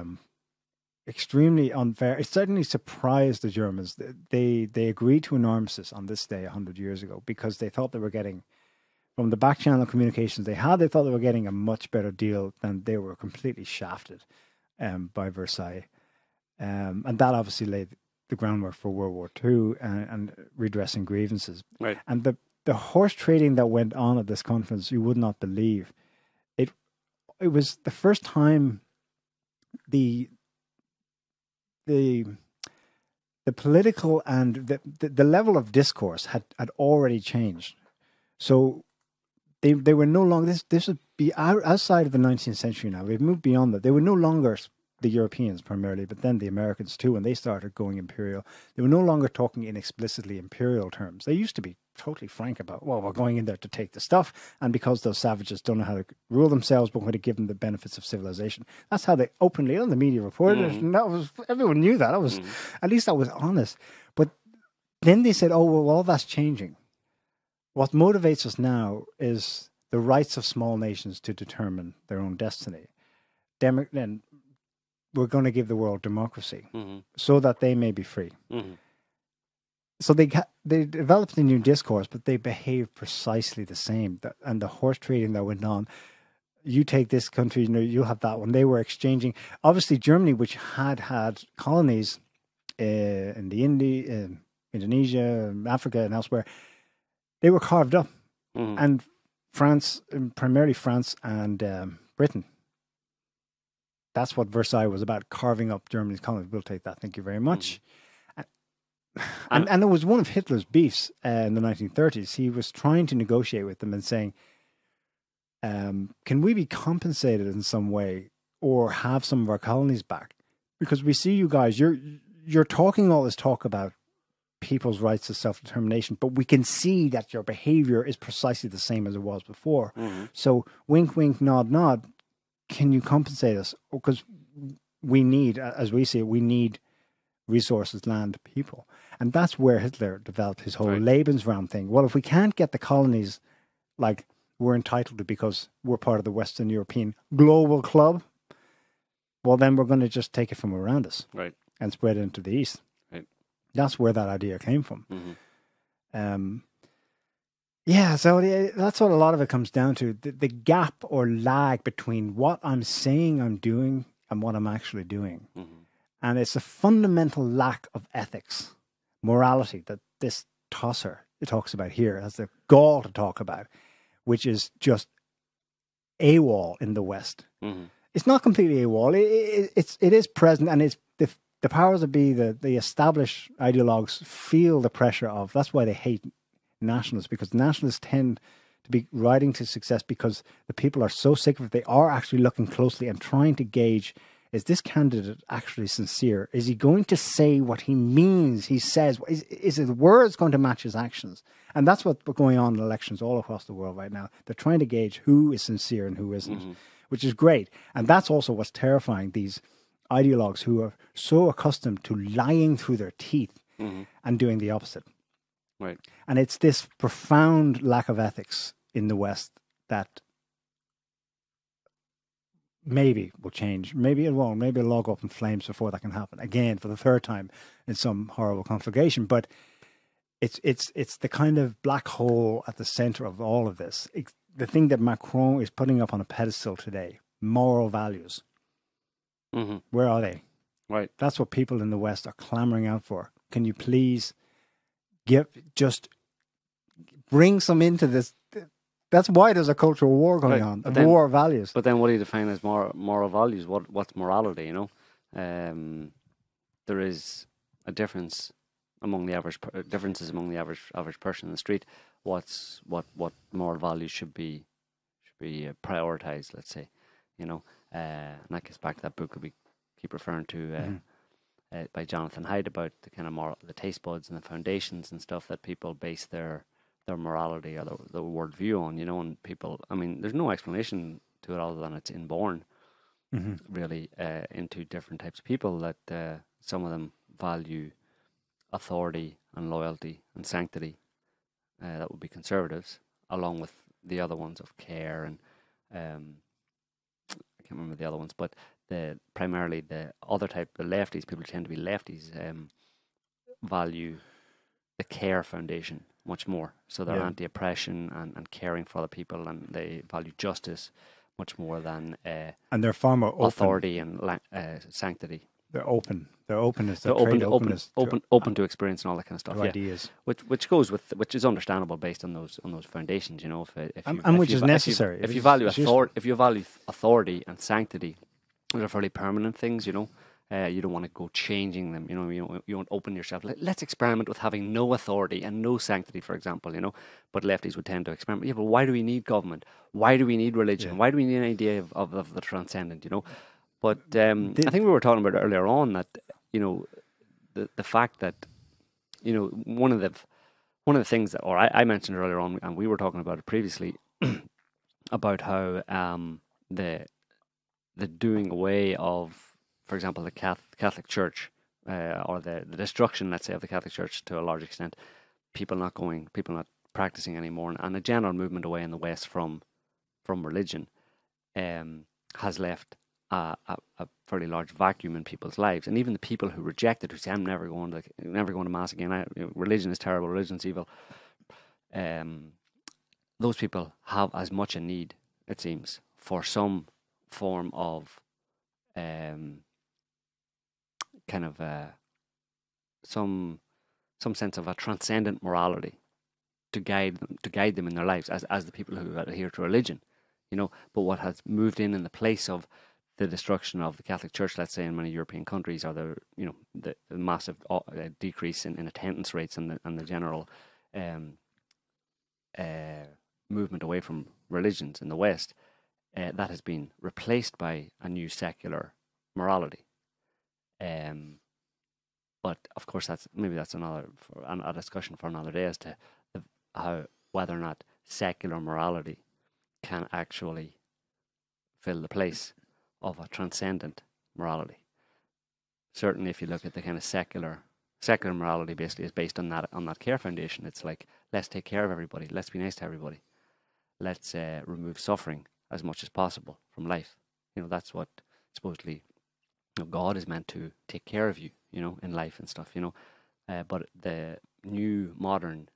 extremely unfair. It certainly surprised the Germans. They agreed to an armistice on this day 100 years ago because they thought they were getting, from the back channel communications they thought they were getting a much better deal than they were completely shafted by Versailles. And that obviously laid the groundwork for World War II and redressing grievances. Right. And the horse trading that went on at this conference, you would not believe. It was the first time the the political and the level of discourse had already changed. So they were no longer, this would be outside of the 19th century now. We've moved beyond that. They were no longer the Europeans primarily, but then the Americans too, when they started going imperial. They were no longer talking in explicitly imperial terms. They used to be totally frank about, well, we're going in there to take the stuff, and because those savages don't know how to rule themselves, but we're going to give them the benefits of civilization. That's how they openly, on the media reported it, and that was, everyone knew that. That was, at least that was honest. But then they said, oh, well, all that's changing. What motivates us now is the rights of small nations to determine their own destiny. Then we're going to give the world democracy so that they may be free. So they developed a new discourse, but they behaved precisely the same. And the horse trading that went on, you take this country, you have that one. They were exchanging. Obviously, Germany, which had colonies in the Indonesia, Africa, and elsewhere, they were carved up. And France, primarily France and Britain. That's what Versailles was about, carving up Germany's colonies. We'll take that. Thank you very much. And it was one of Hitler's beefs in the 1930s. He was trying to negotiate with them and saying, can we be compensated in some way or have some of our colonies back? Because we see you guys, you're talking all this talk about people's rights to self-determination, but we can see that your behavior is precisely the same as it was before. So wink, wink, nod, nod. Can you compensate us? Because we need, as we see it, we need resources, land, people. And that's where Hitler developed his whole Lebensraum thing. Well, if we can't get the colonies, like we're entitled to because we're part of the Western European global club, well, then we're going to just take it from around us and spread it into the East. That's where that idea came from. Yeah, so that's what a lot of it comes down to. The gap or lag between what I'm saying I'm doing and what I'm actually doing. And it's a fundamental lack of ethics, morality, that this tosser talks about here, has the gall to talk about, which is just AWOL in the West. It's not completely AWOL. It is present, and it's the powers that be, the established ideologues feel the pressure of. That's why they hate nationalists, because nationalists tend to be riding to success because the people are so sick of it. They are actually looking closely and trying to gauge, is this candidate actually sincere? Is he going to say what he means he says? Is his words going to match his actions? And that's what's going on in elections all across the world right now. They're trying to gauge who is sincere and who isn't, which is great. And that's also what's terrifying, these ideologues who are so accustomed to lying through their teeth and doing the opposite. And it's this profound lack of ethics in the West that maybe will change. Maybe it won't. Maybe it'll all go up in flames before that can happen again for the third time in some horrible conflagration. But it's the kind of black hole at the center of all of this. The thing that Macron is putting up on a pedestal today, moral values. Where are they? That's what people in the West are clamoring out for. Can you please bring some into this? That's why there's a cultural war going on, war of values. But then what do you define as moral values? What's morality, There is a difference among the differences among the average person in the street. What moral values should be prioritized, let's say, and that gets back to that book we keep referring to by Jonathan Haidt about the kind of the taste buds and the foundations and stuff that people base their morality or the worldview on, and people, I mean, there's no explanation to it other than it's inborn, really, into different types of people, that some of them value authority and loyalty and sanctity, that would be conservatives, along with the other ones of care and I can't remember the other ones, but primarily the other type, the lefties, people who tend to be lefties, value the care foundation much more. So they're anti-oppression and caring for other people, and they value justice much more than and they're far more authority and sanctity. They're open. They're openness. They're open to experience and all that kind of stuff. Ideas, which is understandable based on those foundations. Which is necessary. If you value authority and sanctity, they're fairly permanent things. You don't want to go changing them. You don't open yourself. Let's experiment with having no authority and no sanctity, for example. But lefties would tend to experiment. Yeah, but why do we need government? Why do we need religion? Yeah. Why do we need an idea of the transcendent? But I think we were talking about earlier on that the fact that one of the things that, or I mentioned earlier on, and we were talking about it previously, about how the doing away of, for example, the Catholic Church, or the destruction, let's say, of the Catholic Church to a large extent, people not practicing anymore, and a general movement away in the West from religion, has left a fairly large vacuum in people's lives. And even the people who reject it, who say, I'm never going to mass again, religion is terrible, religion's evil, those people have as much a need, it seems, for some form of some sense of a transcendent morality to guide them in their lives as the people who adhere to religion, But what has moved in the place of the destruction of the Catholic Church, let's say, in many European countries, or the massive decrease in attendance rates and the general movement away from religions in the West, that has been replaced by a new secular morality. But of course, that's a discussion for another day as to whether or not secular morality can actually fill the place of a transcendent morality. Certainly, if you look at the kind of secular morality, basically is based on that care foundation. It's like, let's take care of everybody, let's be nice to everybody, let's remove suffering as much as possible from life. That's what supposedly God is meant to take care of you, in life and stuff. But the new modern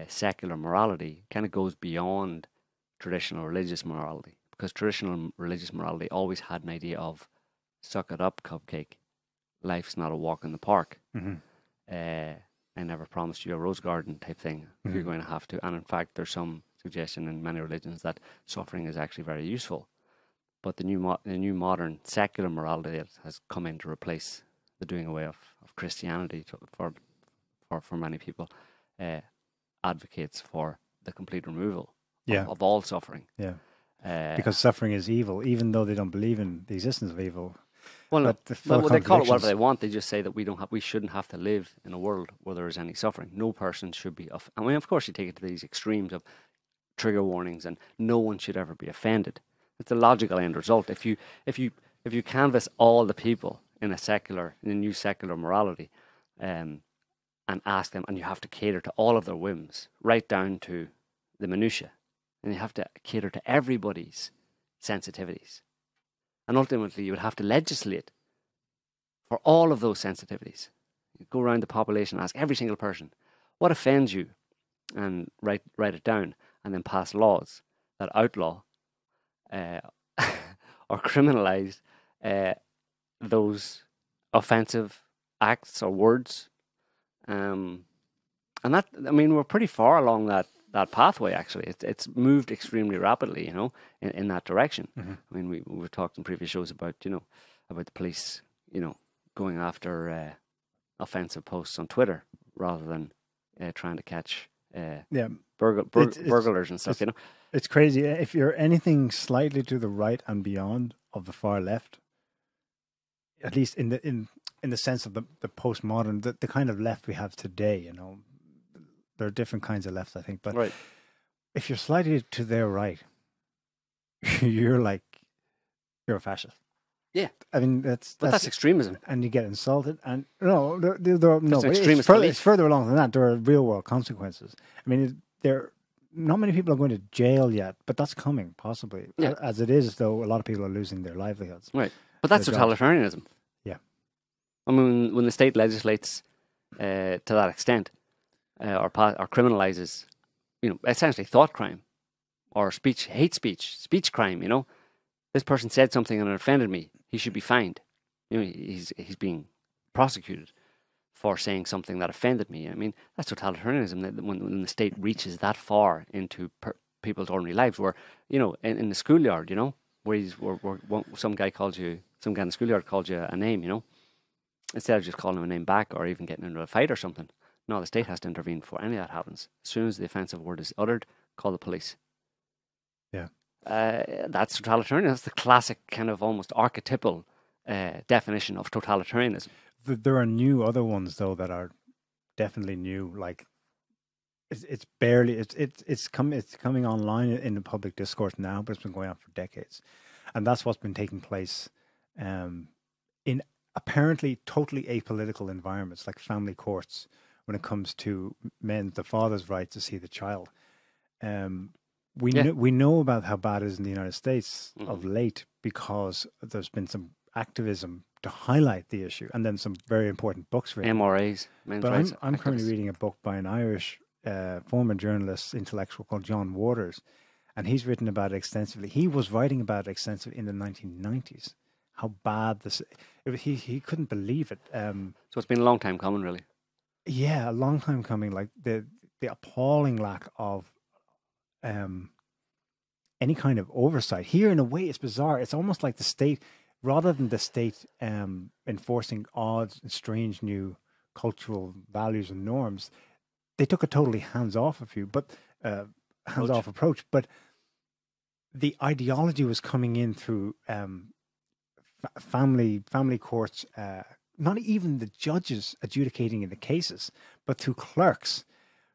secular morality kind of goes beyond traditional religious morality, because traditional religious morality always had an idea of suck it up, cupcake. Life's not a walk in the park. Mm-hmm. I never promised you a rose garden type thing. Mm-hmm. You're going to have to. And in fact, there's some suggestion in many religions that suffering is actually very useful. But the new modern secular morality that has come in to replace the doing away of Christianity for many people advocates for the complete removal of all suffering. Yeah. Because suffering is evil, even though they don't believe in the existence of evil. Well, they call it whatever they want. They just say that we shouldn't have to live in a world where there is any suffering. No person should be. I mean, of course, you take it to these extremes of trigger warnings, and no one should ever be offended. It's a logical end result. If you canvass all the people in a new secular morality, and ask them, and you have to cater to all of their whims, right down to the minutiae, and you have to cater to everybody's sensitivities. And ultimately, you would have to legislate for all of those sensitivities. You go around the population and ask every single person, what offends you? And write it down, and then pass laws that outlaw or criminalize those offensive acts or words. And that, I mean, we're pretty far along that pathway, actually. It's moved extremely rapidly, in that direction. Mm-hmm. I mean, we've talked in previous shows about the police, going after offensive posts on Twitter rather than trying to catch burglars and stuff, It's crazy. If you're anything slightly to the right and beyond of the far left, at least in the sense of the postmodern, the kind of left we have today, there are different kinds of lefts, I think. But right. If you're slightly to their right, you're a fascist. Yeah, I mean that's extremism, and you get insulted. And it's further along than that. There are real world consequences. I mean, not many people are going to jail yet, but that's coming possibly. Yeah. As it is, though, a lot of people are losing their livelihoods. Right, but that's totalitarianism. Yeah, I mean, when the state legislates to that extent, or criminalizes, essentially thought crime, or hate speech crime. This person said something and it offended me. He should be fined. He's being prosecuted for saying something that offended me. I mean, that's totalitarianism. That when the state reaches that far into people's ordinary lives, where in the schoolyard, where some guy in the schoolyard called you a name, instead of just calling them a name back or even getting into a fight or something. No, the state has to intervene before any of that happens. As soon as the offensive word is uttered, call the police. Yeah. That's totalitarianism. That's the classic kind of almost archetypal definition of totalitarianism. There are new other ones though that are definitely new. Like it's barely it's coming online in the public discourse now, but it's been going on for decades, and that's what's been taking place in apparently totally apolitical environments like family courts when it comes to the father's right to see the child. We know about how bad it is in the United States of late because there's been some activism to highlight the issue, and then some very important books written. MRAs, men's rights. I'm currently reading a book by an Irish former journalist, intellectual called John Waters, and he's written about it extensively. He was writing about it extensively in the 1990s. How bad this... He couldn't believe it. So it's been a long time coming, really. Yeah, a long time coming. Like the appalling lack of any kind of oversight. Here, in a way, it's bizarre. It's almost like the state, rather than the state enforcing odd and strange new cultural values and norms, they took a totally hands-off approach. But the ideology was coming in through family courts, not even the judges adjudicating in the cases, but through clerks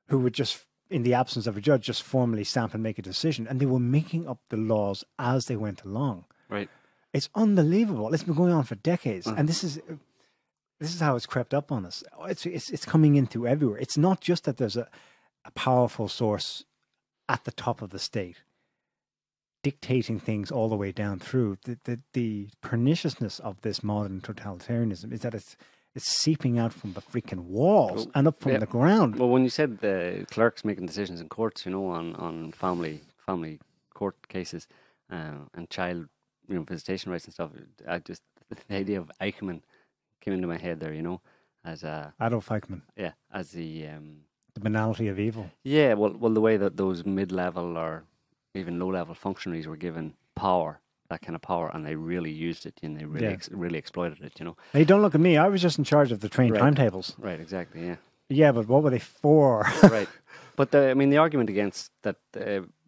who would just, in the absence of a judge, just formally stamp and make a decision. And they were making up the laws as they went along. Right. It's unbelievable. It's been going on for decades. And this is how it's crept up on us. It's coming in through everywhere. It's not just that there's a powerful source at the top of the state dictating things all the way down through. The perniciousness of this modern totalitarianism is that it's seeping out from the freaking walls and up from the ground. Well, when you said the clerks making decisions in courts, on family court cases and child visitation rights and stuff, the idea of Eichmann came into my head there, as Adolf Eichmann. Yeah, as the banality of evil. Yeah, well, the way that those mid-level or even low-level functionaries were given power, that kind of power, and they really used it, and they really exploited it, Hey, don't look at me. I was just in charge of the train timetables. Right, exactly, yeah. Yeah, but what were they for? Right. But the argument against that,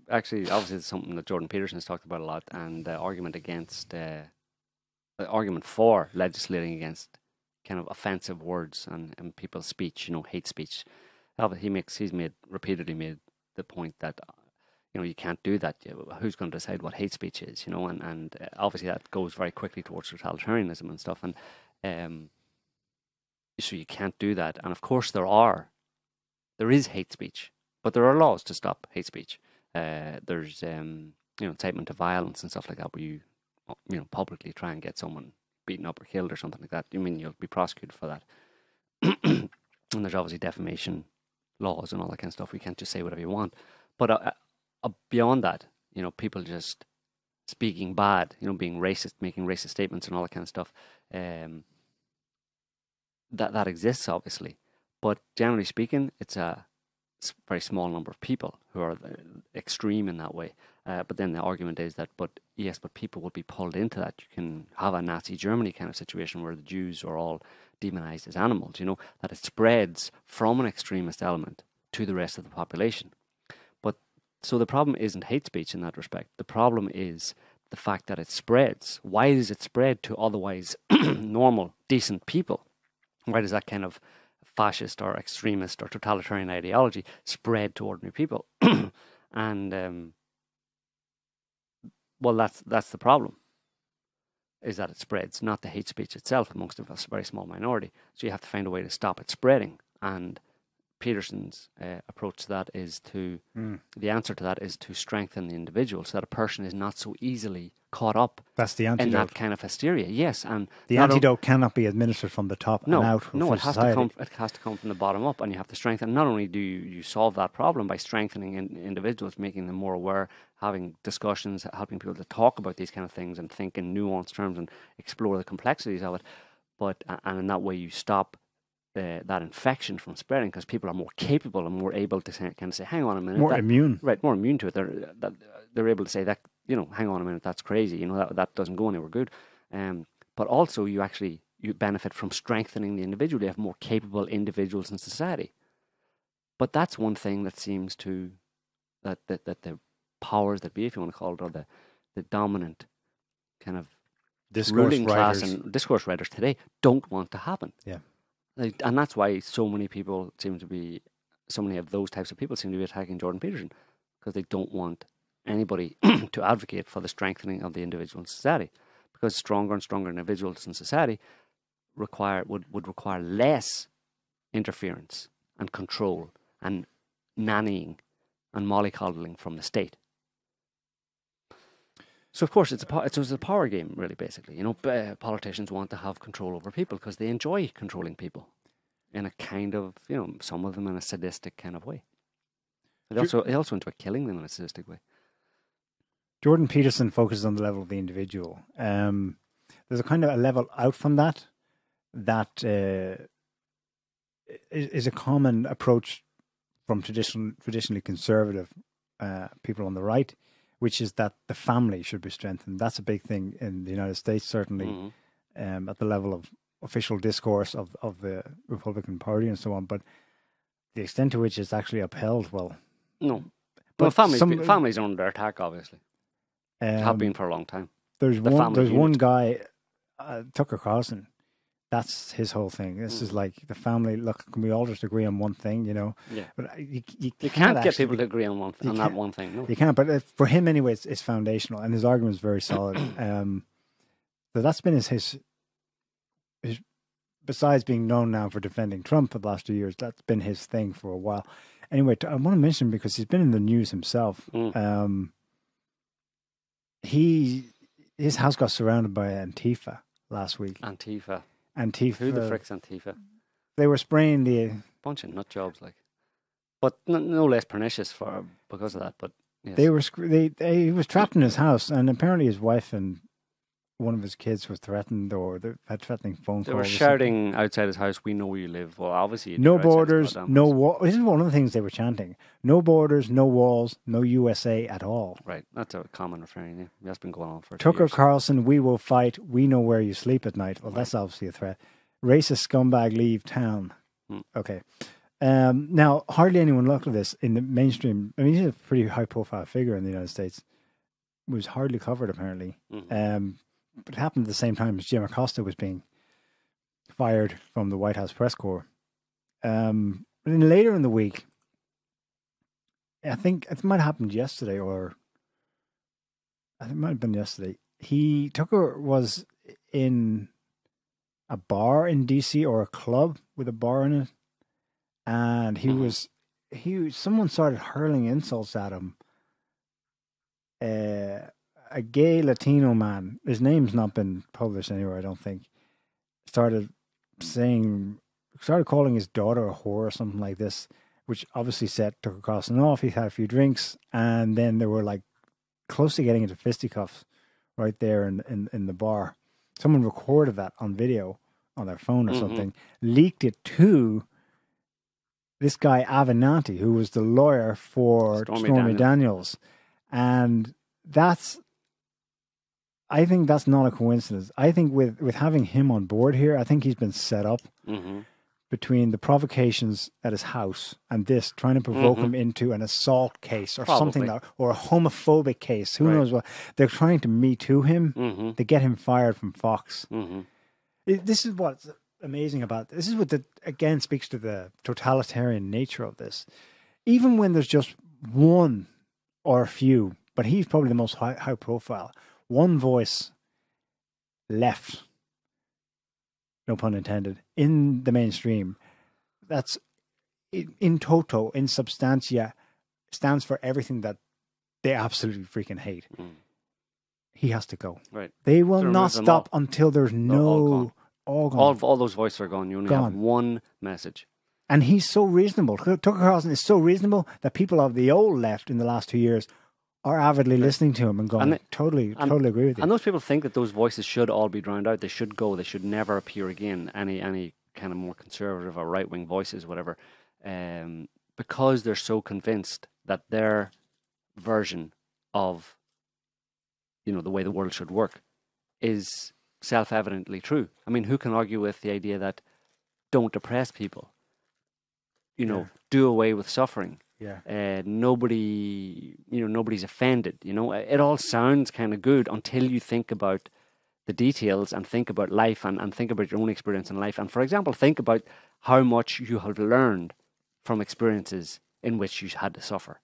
actually, obviously, it's something that Jordan Peterson has talked about a lot, and the argument for legislating against kind of offensive words and people's speech, hate speech. He's repeatedly made the point that you can't do that. Who's going to decide what hate speech is? And obviously that goes very quickly towards totalitarianism and stuff. And so you can't do that. And of course there is hate speech, but there are laws to stop hate speech. There's incitement to violence and stuff like that, where you publicly try and get someone beaten up or killed or something like that. You'll be prosecuted for that. And there's obviously defamation laws and all that kind of stuff. We can't just say whatever you want. But beyond that, people just speaking bad, being racist, making racist statements and all that kind of stuff, that exists, obviously. But generally speaking, it's a very small number of people who are extreme in that way. But then the argument is that, but people will be pulled into that. You can have a Nazi Germany kind of situation where the Jews are all demonized as animals, that it spreads from an extremist element to the rest of the population. So the problem isn't hate speech in that respect. The problem is the fact that it spreads. Why does it spread to otherwise normal, decent people? Why does that kind of fascist or extremist or totalitarian ideology spread to ordinary people? And that's the problem, is that it spreads, not the hate speech itself amongst a very small minority. So you have to find a way to stop it spreading. And Peterson's approach to that is the answer to that is to strengthen the individual, so that a person is not so easily caught up. That's the antidote. In that kind of hysteria. Yes, and the antidote cannot be administered from the top and out. No, it has to come from the bottom up, and you have to strengthen. Not only do you solve that problem by strengthening individuals, making them more aware, having discussions, helping people to talk about these kind of things and think in nuanced terms and explore the complexities of it, but in that way you stop that infection from spreading, because people are more capable and more able to kind of say, hang on a minute. More immune. Right, more immune to it. They're able to say that, hang on a minute, that's crazy, that doesn't go anywhere good. But also you you benefit from strengthening the individual. You have more capable individuals in society. But that's one thing that seems to, that the powers that be, if you want to call it, or the dominant kind of ruling class and discourse writers today don't want to happen. Yeah. And that's why so many people seem to be, so many of those types of people seem to be attacking Jordan Peterson, because they don't want anybody to advocate for the strengthening of the individual in society, because stronger and stronger individuals in society would require less interference and control and nannying and mollycoddling from the state. So of course it's a power game, really. Basically, politicians want to have control over people because they enjoy controlling people in a kind of, some of them in a sadistic kind of way. They also enjoy killing them in a sadistic way. Jordan Peterson focuses on the level of the individual. There's a kind of a level out from that is a common approach from traditionally conservative people on the right, which is that the family should be strengthened. That's a big thing in the United States, certainly, at the level of official discourse of the Republican Party and so on. But the extent to which it's actually upheld, no. But families are under attack, obviously. Have been for a long time. There's one guy, Tucker Carlson. That's his whole thing. This is like the family. Look, can we all just agree on one thing? Yeah. But you can't get people to agree on one that one thing. No, you can't. But for him, anyway, it's foundational, and his argument is very solid. So that's been his. Besides being known now for defending Trump for the last 2 years, that's been his thing for a while. Anyway, I want to mention, because he's been in the news himself. His house got surrounded by Antifa last week. Antifa. Who the frick's Antifa? They were spraying the bunch of nut jobs, but no less pernicious because of that. But yes. He was trapped in his house, and apparently his wife and one of his kids was threatened, or they had threatening phone calls. They were shouting outside his house, "We know where you live." Well, obviously, no borders, no wall. This is one of the things they were chanting: "No borders, no walls, no USA at all." Right, that's a common refrain. Yeah, that's been going on for Tucker years. Carlson, "We will fight. We know where you sleep at night." Well, that's obviously a threat. Racist scumbag, leave town. Okay. Now, hardly anyone looked at this in the mainstream. I mean, he's a pretty high-profile figure in the United States. It was hardly covered, apparently. But it happened at the same time as Jim Acosta was being fired from the White House press corps. But then later in the week, I think it might have happened yesterday, or I think it might have been yesterday. Tucker was in a bar in DC, or a club with a bar in it, and someone started hurling insults at him. A gay Latino man, his name's not been published anywhere, I don't think, started calling his daughter a whore or something like this, which obviously set Tucker Carlson off. He had a few drinks, and then they were close to getting into fisticuffs right there in the bar. Someone recorded that on video on their phone or something, leaked it to this guy Avenatti, who was the lawyer for Stormy Daniels. And I think that's not a coincidence. I think with having him on board here, I think he's been set up between the provocations at his house and this, trying to provoke him into an assault case or something, or a homophobic case. Who knows what? They're trying to Me Too him to get him fired from Fox. This is what's amazing about this. This is what again speaks to the totalitarian nature of this. Even when there's just one or a few, but he's probably the most high profile, one voice left, no pun intended, in the mainstream, that's in toto, in substantia, stands for everything that they absolutely freaking hate. He has to go. Right. They will not stop until there's all gone. All those voices are gone. You only have one message. And he's so reasonable. Tucker Carlson is so reasonable that people of the old left in the last 2 years are avidly listening to him and going, totally agree with you. And those people think that those voices should all be drowned out. They should go. They should never appear again. Any kind of more conservative or right-wing voices, whatever, because they're so convinced that their version of, the way the world should work is self-evidently true. I mean, who can argue with the idea that don't oppress people? Do away with suffering. Yeah. Nobody's offended. It all sounds kind of good until you think about the details and think about life and think about your own experience in life. And for example, think about how much you have learned from experiences in which you had to suffer.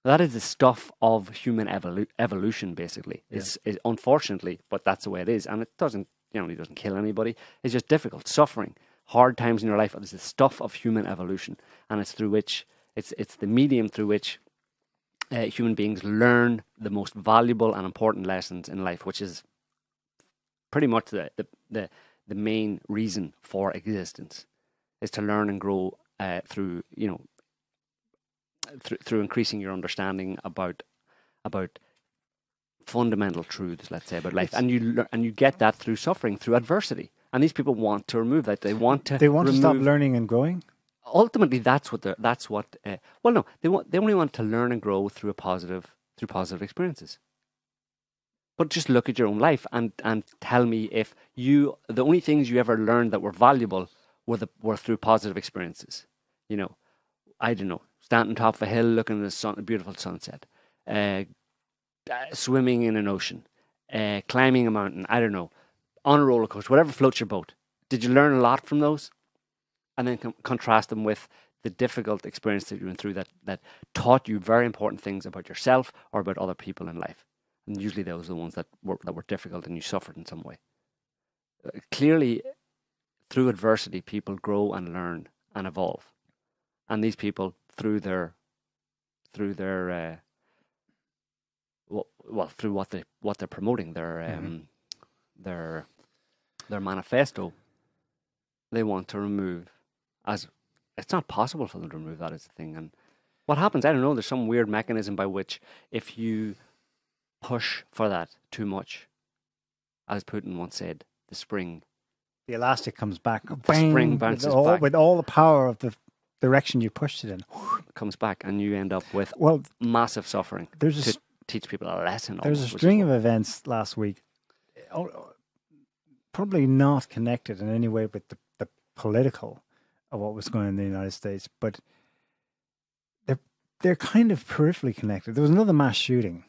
That is the stuff of human evolution, basically. Yeah. It's unfortunately, but that's the way it is. And it doesn't kill anybody. It's just difficult. Suffering, hard times in your life is the stuff of human evolution. And it's through which, it's the medium through which human beings learn the most valuable and important lessons in life, which is pretty much the main reason for existence, is to learn and grow through increasing your understanding about fundamental truths, let's say, about life, and you get that through suffering, through adversity. And these people want to remove that. They want to stop learning and growing. Ultimately, they only want to learn and grow through positive experiences. But just look at your own life and tell me if the only things you ever learned that were valuable were through positive experiences. I don't know, standing on top of a hill looking at a beautiful sunset, swimming in an ocean, climbing a mountain, I don't know, on a roller coaster, whatever floats your boat. Did you learn a lot from those? And then contrast them with the difficult experience that you went through that taught you very important things about yourself or about other people in life. And usually those are the ones that were difficult and you suffered in some way. Clearly, through adversity, people grow and learn and evolve. And these people, through what they're promoting, their manifesto, they want to remove. As it's not possible for them to remove that as a thing. And what happens? I don't know. There's some weird mechanism by which, if you push for that too much, as Putin once said, the elastic comes back. The spring bounces back with all the power of the direction you pushed it in. It comes back, and you end up with massive suffering. To teach people a lesson. There's a string of events last week, probably not connected in any way with the political of what was going on in the United States, but they're kind of peripherally connected. There was another mass shooting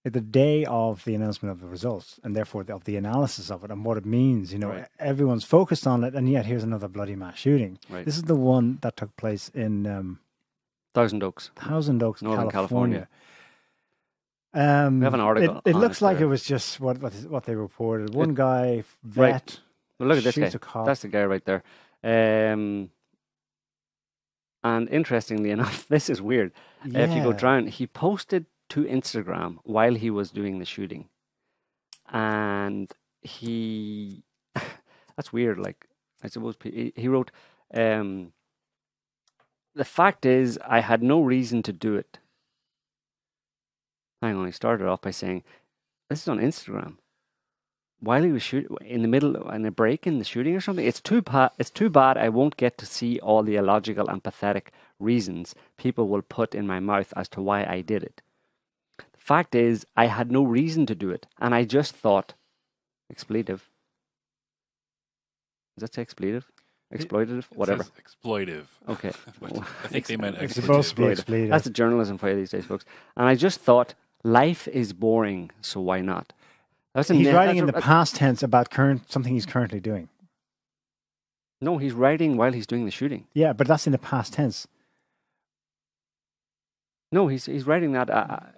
the day of the announcement of the results, and therefore of the analysis of it and what it means. Right. Everyone's focused on it, and yet here's another bloody mass shooting. Right. This is the one that took place in Thousand Oaks, Northern California. We have an article. It looks like it was just what they reported. One guy, vet. Right. Well, look at this guy. That's the guy right there. And interestingly enough, this is weird. Yeah. If you go down, he posted to Instagram while he was doing the shooting, and that's weird. Like, I suppose he wrote, the fact is, I had no reason to do it. Hang on, he started off by saying, this is on Instagram. While he was shooting, in a break in the shooting or something, it's too bad I won't get to see all the illogical and pathetic reasons people will put in my mouth as to why I did it. The fact is, I had no reason to do it, and I just thought, expletive. Does that say expletive? Exploitative? Whatever. Exploitive. Okay. I think they meant It's supposed to be expletive. That's the journalism for you these days, folks. And I just thought, life is boring, so why not? He's writing in the past tense about something he's currently doing. No, he's writing while he's doing the shooting. Yeah, but that's in the past tense. No, he's writing that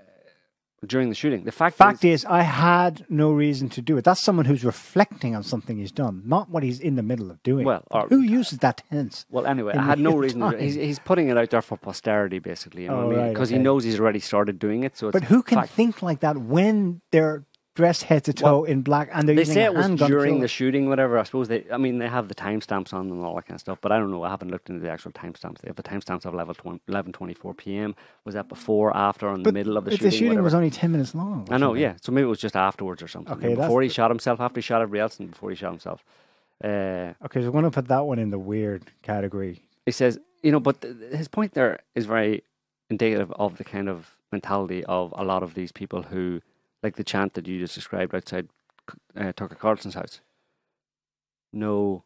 during the shooting. The fact is, I had no reason to do it. That's someone who's reflecting on something he's done, not what he's in the middle of doing. Well, who uses that tense? Well, anyway, I had no reason to do it. He's putting it out there for posterity, basically. You know what I mean? Because he knows he's already started doing it. So, but who can think like that when they're dressed head to toe in black and they're using a handgun? They say it was during the shooting, whatever. I suppose they have the timestamps on them and all that kind of stuff, but I don't know. I haven't looked into the actual timestamps. They have the timestamps of 11:24 p.m. Was that before, after, or in the middle of the shooting? The shooting was only 10 minutes long. I know, yeah. So maybe it was just afterwards or something. Okay, before he shot himself, after he shot everybody else, and before he shot himself. Okay, so we're going to put that one in the weird category. He says, but his point there is very indicative of the kind of mentality of a lot of these people who, like the chant that you just described outside Tucker Carlson's house. No.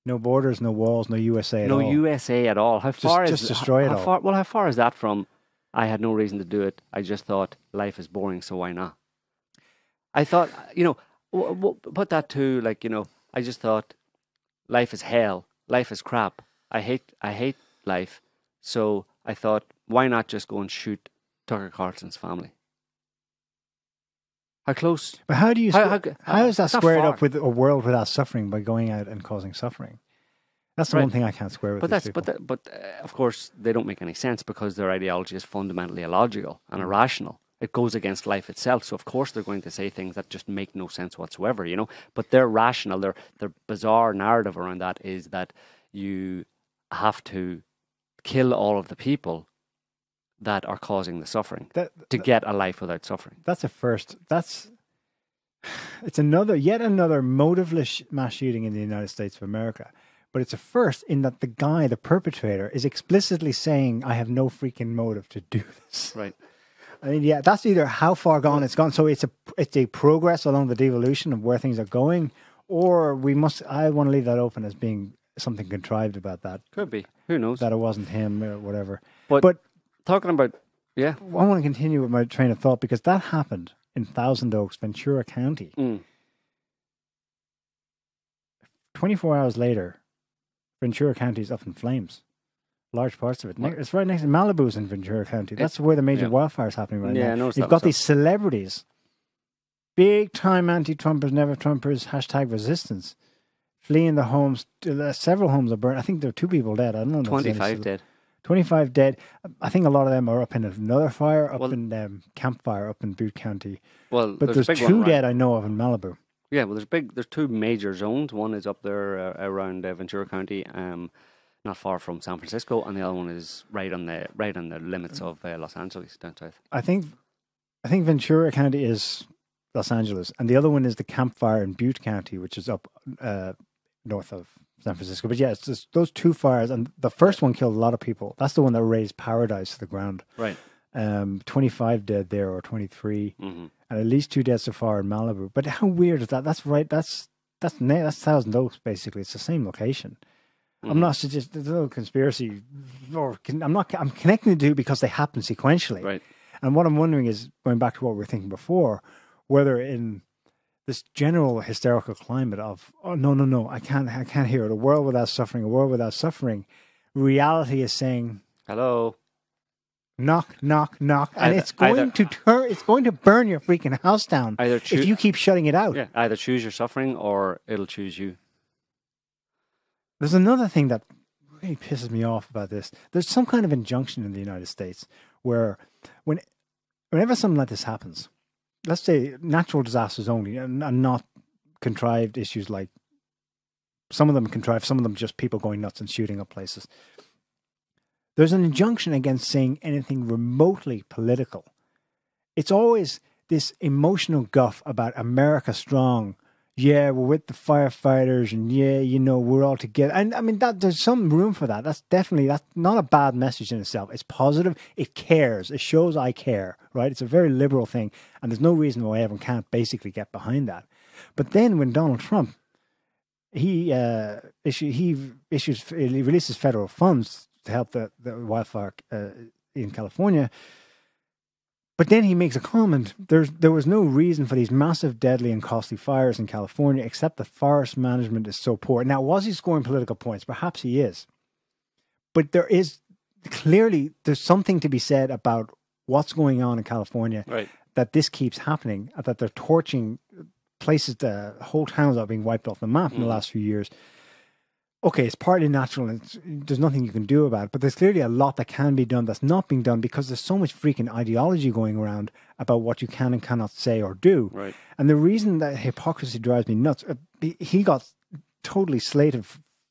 No borders, no walls, no USA at all. No USA at all. How far just destroy it all. How far is that from? I had no reason to do it. I just thought life is boring, so why not? I thought, put that to like, I just thought life is hell. Life is crap. I hate life. So I thought, why not just go and shoot Tucker Carlson's family? How close? But how do you? How is that it's not squared far. up with a world without suffering by going out and causing suffering? That's the Right. one thing I can't square with. But of course they don't make any sense because their ideology is fundamentally illogical and irrational. It goes against life itself. So of course they're going to say things that just make no sense whatsoever. But they're rational. Their bizarre narrative around that is that you have to kill all of the people that are causing the suffering to get a life without suffering. That's a first. It's yet another motiveless mass shooting in the United States of America. But it's a first in that the perpetrator, is explicitly saying, I have no freaking motive to do this. Right. I mean, yeah, that's either how far gone it's gone. So it's a progress along the devolution of where things are going, or I want to leave that open as being something contrived about that. Could be. Who knows? That it wasn't him or whatever. But talking about, I want to continue with my train of thought because that happened in Thousand Oaks, Ventura County. 24 hours later, Ventura County is up in flames. Large parts of it. It's right next to Malibu's in Ventura County. That's where the major wildfires happening right now. I noticed You've got these celebrities, big time anti-Trumpers, never Trumpers, # resistance, fleeing the homes. Several homes are burned. I think there are 2 people dead. I don't know. 25 dead. 25 dead. I think a lot of them are up in another fire, in Campfire up in Butte County. Well, but there's 2 dead I know of in Malibu. Yeah, well, there's 2 major zones. One is up there around Ventura County, not far from San Francisco, and the other one is right on the limits of Los Angeles down south. I think Ventura County is Los Angeles, and the other one is the Campfire in Butte County, which is up north of San Francisco. But yeah, it's just those 2 fires, and the first one killed a lot of people. That's the one that razed paradise to the ground. Right. 25 dead there, or 23, and at least 2 dead so far in Malibu. But how weird is that? That's right. That's Thousand Oaks basically. It's the same location. I'm not suggesting there's no conspiracy, I'm connecting the 2 because they happen sequentially. Right. And what I'm wondering is, going back to what we were thinking before, whether in this general hysterical climate of, oh no, I can't hear it. A world without suffering. Reality is saying, hello. Knock, knock, knock, and it's going to burn your freaking house down if you keep shutting it out. Yeah, either choose your suffering or it'll choose you. There's another thing that really pisses me off about this. There's some kind of injunction in the United States where whenever something like this happens, let's say natural disasters only, and not contrived issues like some of them contrived, some of them just people going nuts and shooting up places. There's an injunction against saying anything remotely political. It's always this emotional guff about America strong. Yeah, we're with the firefighters, and we're all together. And I mean, there's some room for that. That's not a bad message in itself. It's positive. It cares. It shows I care, right? It's a very liberal thing, and there's no reason why everyone can't basically get behind that. But then when Donald Trump, he releases federal funds to help the wildfire in California. But then he makes a comment. There was no reason for these massive, deadly, and costly fires in California except that forest management is so poor. Now, was he scoring political points? Perhaps he is. But there's something to be said about what's going on in California. Right. That this keeps happening. That they're torching places. The whole towns are being wiped off the map in the last few years. Okay, it's partly natural and there's nothing you can do about it, but there's clearly a lot that can be done that's not being done because there's so much freaking ideology going around about what you can and cannot say or do. Right. And the reason that hypocrisy drives me nuts, he got totally slated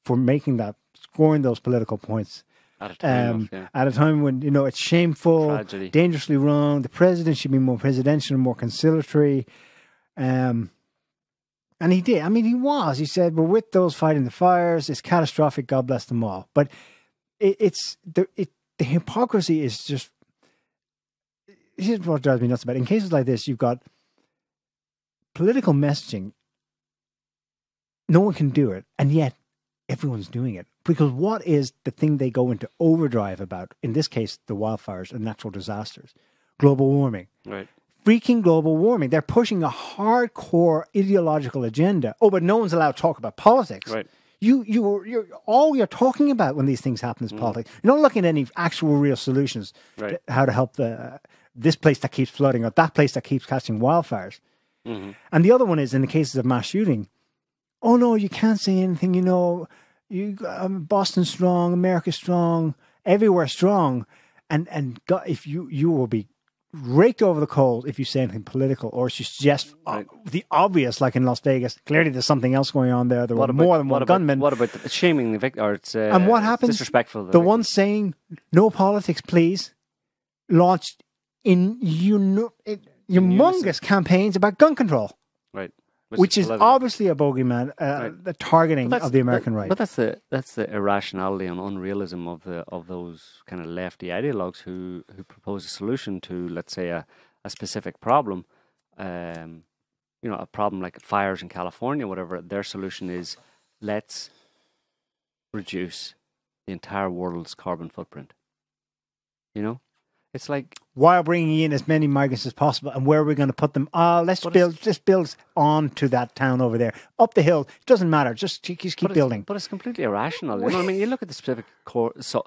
for scoring those political points. At a time when, it's shameful, tragedy, dangerously wrong. The president should be more presidential and more conciliatory. And he did. I mean, he was. He said, we're with those fighting the fires. It's catastrophic. God bless them all. But the hypocrisy is just... Here's what drives me nuts about it. In cases like this, you've got political messaging, no one can do it, and yet everyone's doing it. Because what is the thing they go into overdrive about? In this case, the wildfires and natural disasters, global warming. Right. Freaking global warming. They're pushing a hardcore ideological agenda. Oh, but no one's allowed to talk about politics. Right. You're all you're talking about when these things happen is politics. You're not looking at any actual real solutions. Right. How to help this place that keeps flooding or that place that keeps catching wildfires. Mm-hmm. And the other one is in the cases of mass shooting. Oh no, you can't say anything. Boston strong, America strong, everywhere strong, and God, if you will be raked over the coals if you say anything political or if you suggest the obvious, like in Las Vegas. Clearly, there's something else going on there. There were more than one gunman. What about shaming the victim? Or it's and what happens? Disrespectful. The one saying "No politics, please," launched in humongous campaigns about gun control. Right. Which is obviously a bogeyman, the targeting of the American right. But that's the irrationality and unrealism of those kind of lefty ideologues who propose a solution to, let's say, a specific problem, a problem like fires in California, whatever. Their solution is, let's reduce the entire world's carbon footprint. It's like, while bringing in as many migrants as possible, and where are we going to put them? Let's build on to that town over there, up the hill. It doesn't matter. Just keep building. But it's completely irrational. You look at the specific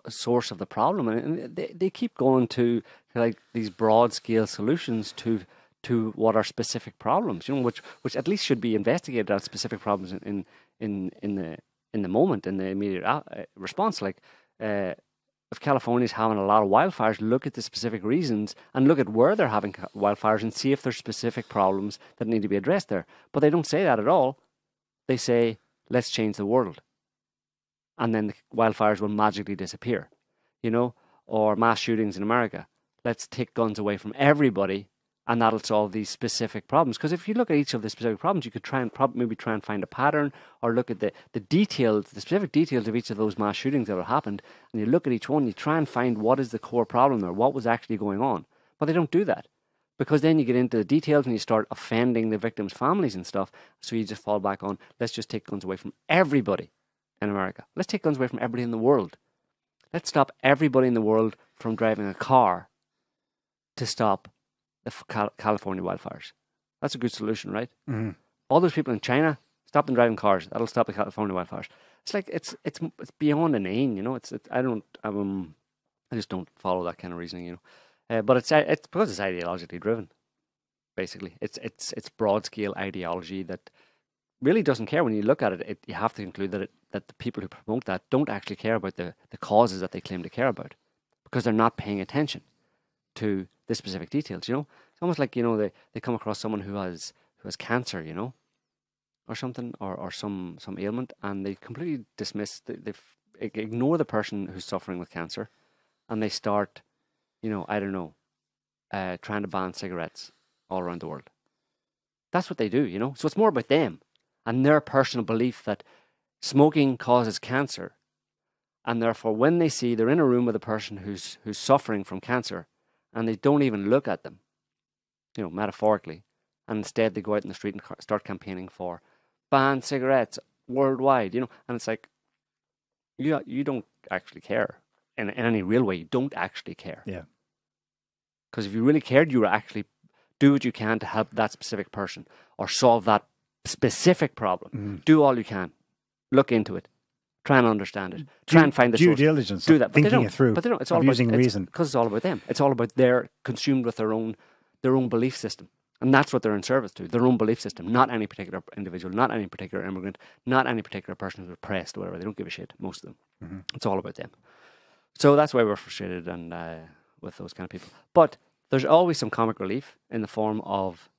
source of the problem, and they keep going to like these broad scale solutions to what are specific problems. Which at least should be investigated as specific problems in the moment, in the immediate response. Like. If California's having a lot of wildfires, look at the specific reasons and look at where they're having wildfires and see if there's specific problems that need to be addressed there. But they don't say that at all. They say, let's change the world. And then the wildfires will magically disappear, or mass shootings in America. Let's take guns away from everybody and that'll solve these specific problems. Because if you look at each of the specific problems, you could try and find a pattern, or look at the details, the specific details of each of those mass shootings that have happened, and you look at each one, you try and find what is the core problem there, what was actually going on. But they don't do that, because then you get into the details and you start offending the victims' families and stuff, so you just fall back on, let's just take guns away from everybody in America. Let's take guns away from everybody in the world. Let's stop everybody in the world from driving a car to stop the California wildfires. That's a good solution, right? Mm-hmm. All those people in China, stop them driving cars. That'll stop the California wildfires. It's like it's beyond inane, I just don't follow that kind of reasoning, But it's because it's ideologically driven. Basically, it's broad scale ideology that really doesn't care. When you look at it, you have to conclude that the people who promote that don't actually care about the causes that they claim to care about, because they're not paying attention to the specific details. It's almost like they come across someone who has cancer, or something, or some ailment, and they completely dismiss, they ignore the person who's suffering with cancer, and they start, trying to ban cigarettes all around the world. That's what they do, So it's more about them and their personal belief that smoking causes cancer, and therefore when they see they're in a room with a person who's suffering from cancer, and they don't even look at them, metaphorically, and instead they go out in the street and start campaigning for ban cigarettes worldwide, and it's like, you don't actually care in any real way. You don't actually care. Yeah. Because if you really cared, you would actually do what you can to help that specific person or solve that specific problem. Mm-hmm. Do all you can. Look into it. Try and understand it. Try and find the due diligence. Do that. Thinking it through. But they don't. It's all using about reason. Because it's all about them. It's all about they're consumed with their own belief system. And that's what they're in service to. Their own belief system. Not any particular individual. Not any particular immigrant. Not any particular person who's oppressed or whatever. They don't give a shit, most of them. Mm-hmm. It's all about them. So that's why we're frustrated and with those kind of people. But there's always some comic relief in the form of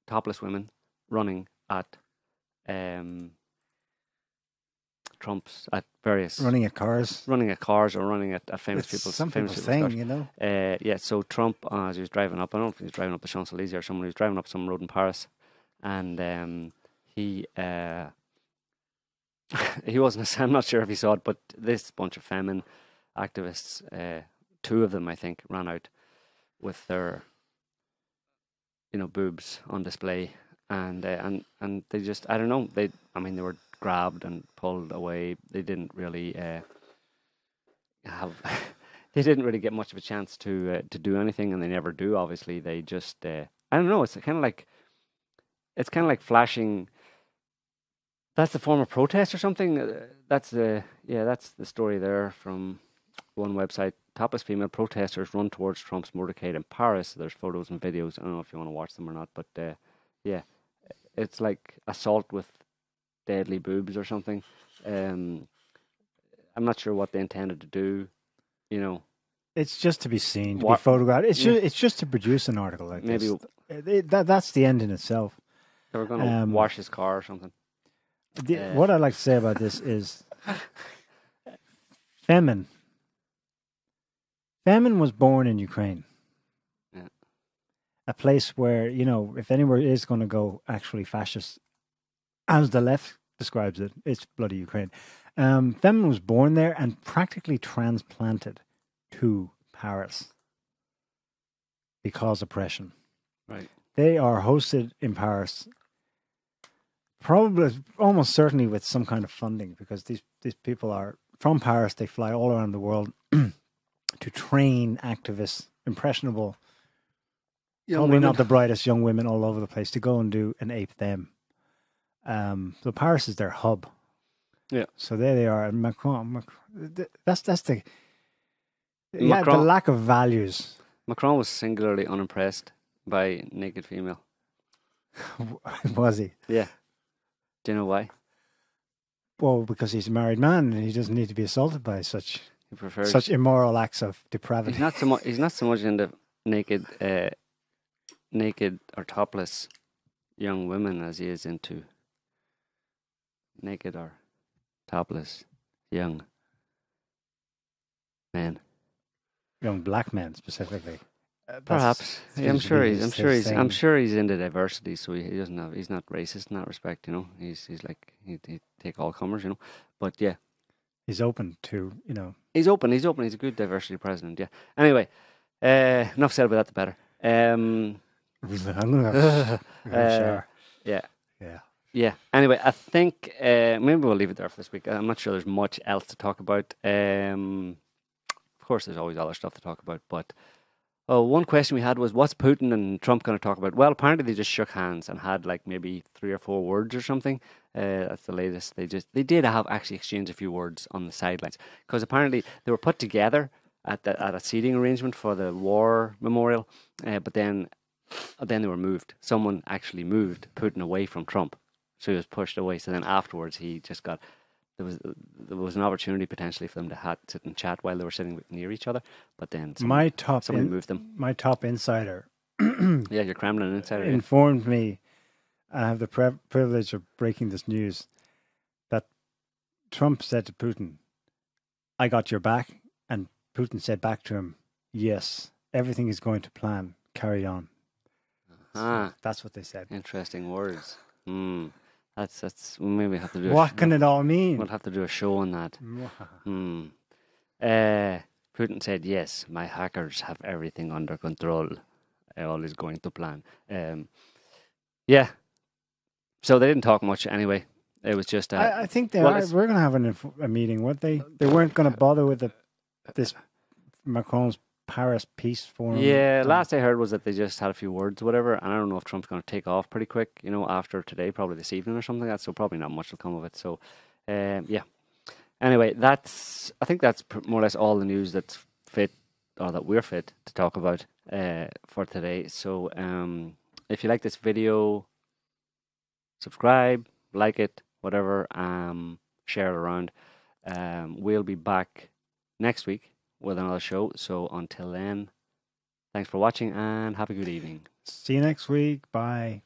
topless women running at Trump's, at various... Running at cars or running at famous people's... Some famous people's thing, cars. Yeah, so Trump, as he was driving up, I don't know if he was driving up the Champs-Élysées or someone, he was driving up some road in Paris, and he wasn't, I'm not sure if he saw it, but this bunch of feminine activists, two of them, I think, ran out with their boobs on display, and they just, I don't know, they were grabbed and pulled away. They didn't really have they didn't really get much of a chance to do anything, and they never do. Obviously, they just I don't know. It's kind of like flashing. That's the form of protest or something. That's the story there from one website. Topless female protesters run towards Trump's motorcade in Paris. There's photos and videos. I don't know if you want to watch them or not, but it's like assault with deadly boobs or something. I'm not sure what they intended to do. It's just to be seen, to be photographed. It's just to produce an article like maybe this. That's the end in itself. They were going to wash his car or something. What I'd like to say about this is Femin was born in Ukraine. Yeah. A place where, if anywhere is going to go actually fascist, as the left describes it, it's bloody Ukraine. Femin was born there and practically transplanted to Paris because oppression. Right. They are hosted in Paris, probably, almost certainly with some kind of funding, because these people are from Paris. They fly all around the world to train activists, impressionable, probably not the brightest young women all over the place, to go and do an ape them. So Paris is their hub. Yeah. So there they are. And Macron, that's the lack of values. Macron was singularly unimpressed by naked female. Was he? Yeah. Do you know why? Well, because he's a married man and he doesn't need to be assaulted by such immoral acts of depravity. He's not so much into naked or topless young women as he is into naked or topless young men. Young black men specifically. Perhaps. I'm sure he's into diversity, so he's not racist in that respect, He's like he'd take all comers, But yeah. He's open to, He's open. He's a good diversity president, yeah. Anyway, enough said about that, the better. Yeah. Anyway, I think maybe we'll leave it there for this week. I'm not sure there's much else to talk about. Of course, there's always other stuff to talk about, but one question we had was, what's Putin and Trump going to talk about? Well, apparently they just shook hands and had like maybe 3 or 4 words or something. That's the latest. They did have actually exchanged a few words on the sidelines, because apparently they were put together at a seating arrangement for the war memorial, but then they were moved. Someone actually moved Putin away from Trump, so he was pushed away. So then afterwards, he just got. There was an opportunity potentially for them to sit and chat while they were sitting near each other, but then someone moved them. My top insider, yeah, your Kremlin insider, informed me. I have the privilege of breaking this news that Trump said to Putin, "I got your back," and Putin said back to him, "Yes, everything is going to plan. Carry on." So that's what they said. Interesting words. That's maybe we have to do. What can it all mean? We'll have to do a show on that. Putin said, "Yes, my hackers have everything under control. All is going to plan." Yeah. So they didn't talk much anyway. It was just. I think we're going to have a meeting. What they weren't going to bother with this Macron's Paris Peace Forum. Yeah, last I heard was that they just had a few words or whatever, and I don't know if Trump's going to take off pretty quick, after today, probably this evening or something like that, so probably not much will come of it. So, yeah. Anyway, I think that's more or less all the news that's fit, or that we're fit to talk about for today. So, if you like this video, subscribe, like it, whatever, share it around. We'll be back next week with another show. So until then, thanks for watching and have a good evening. See you next week. Bye.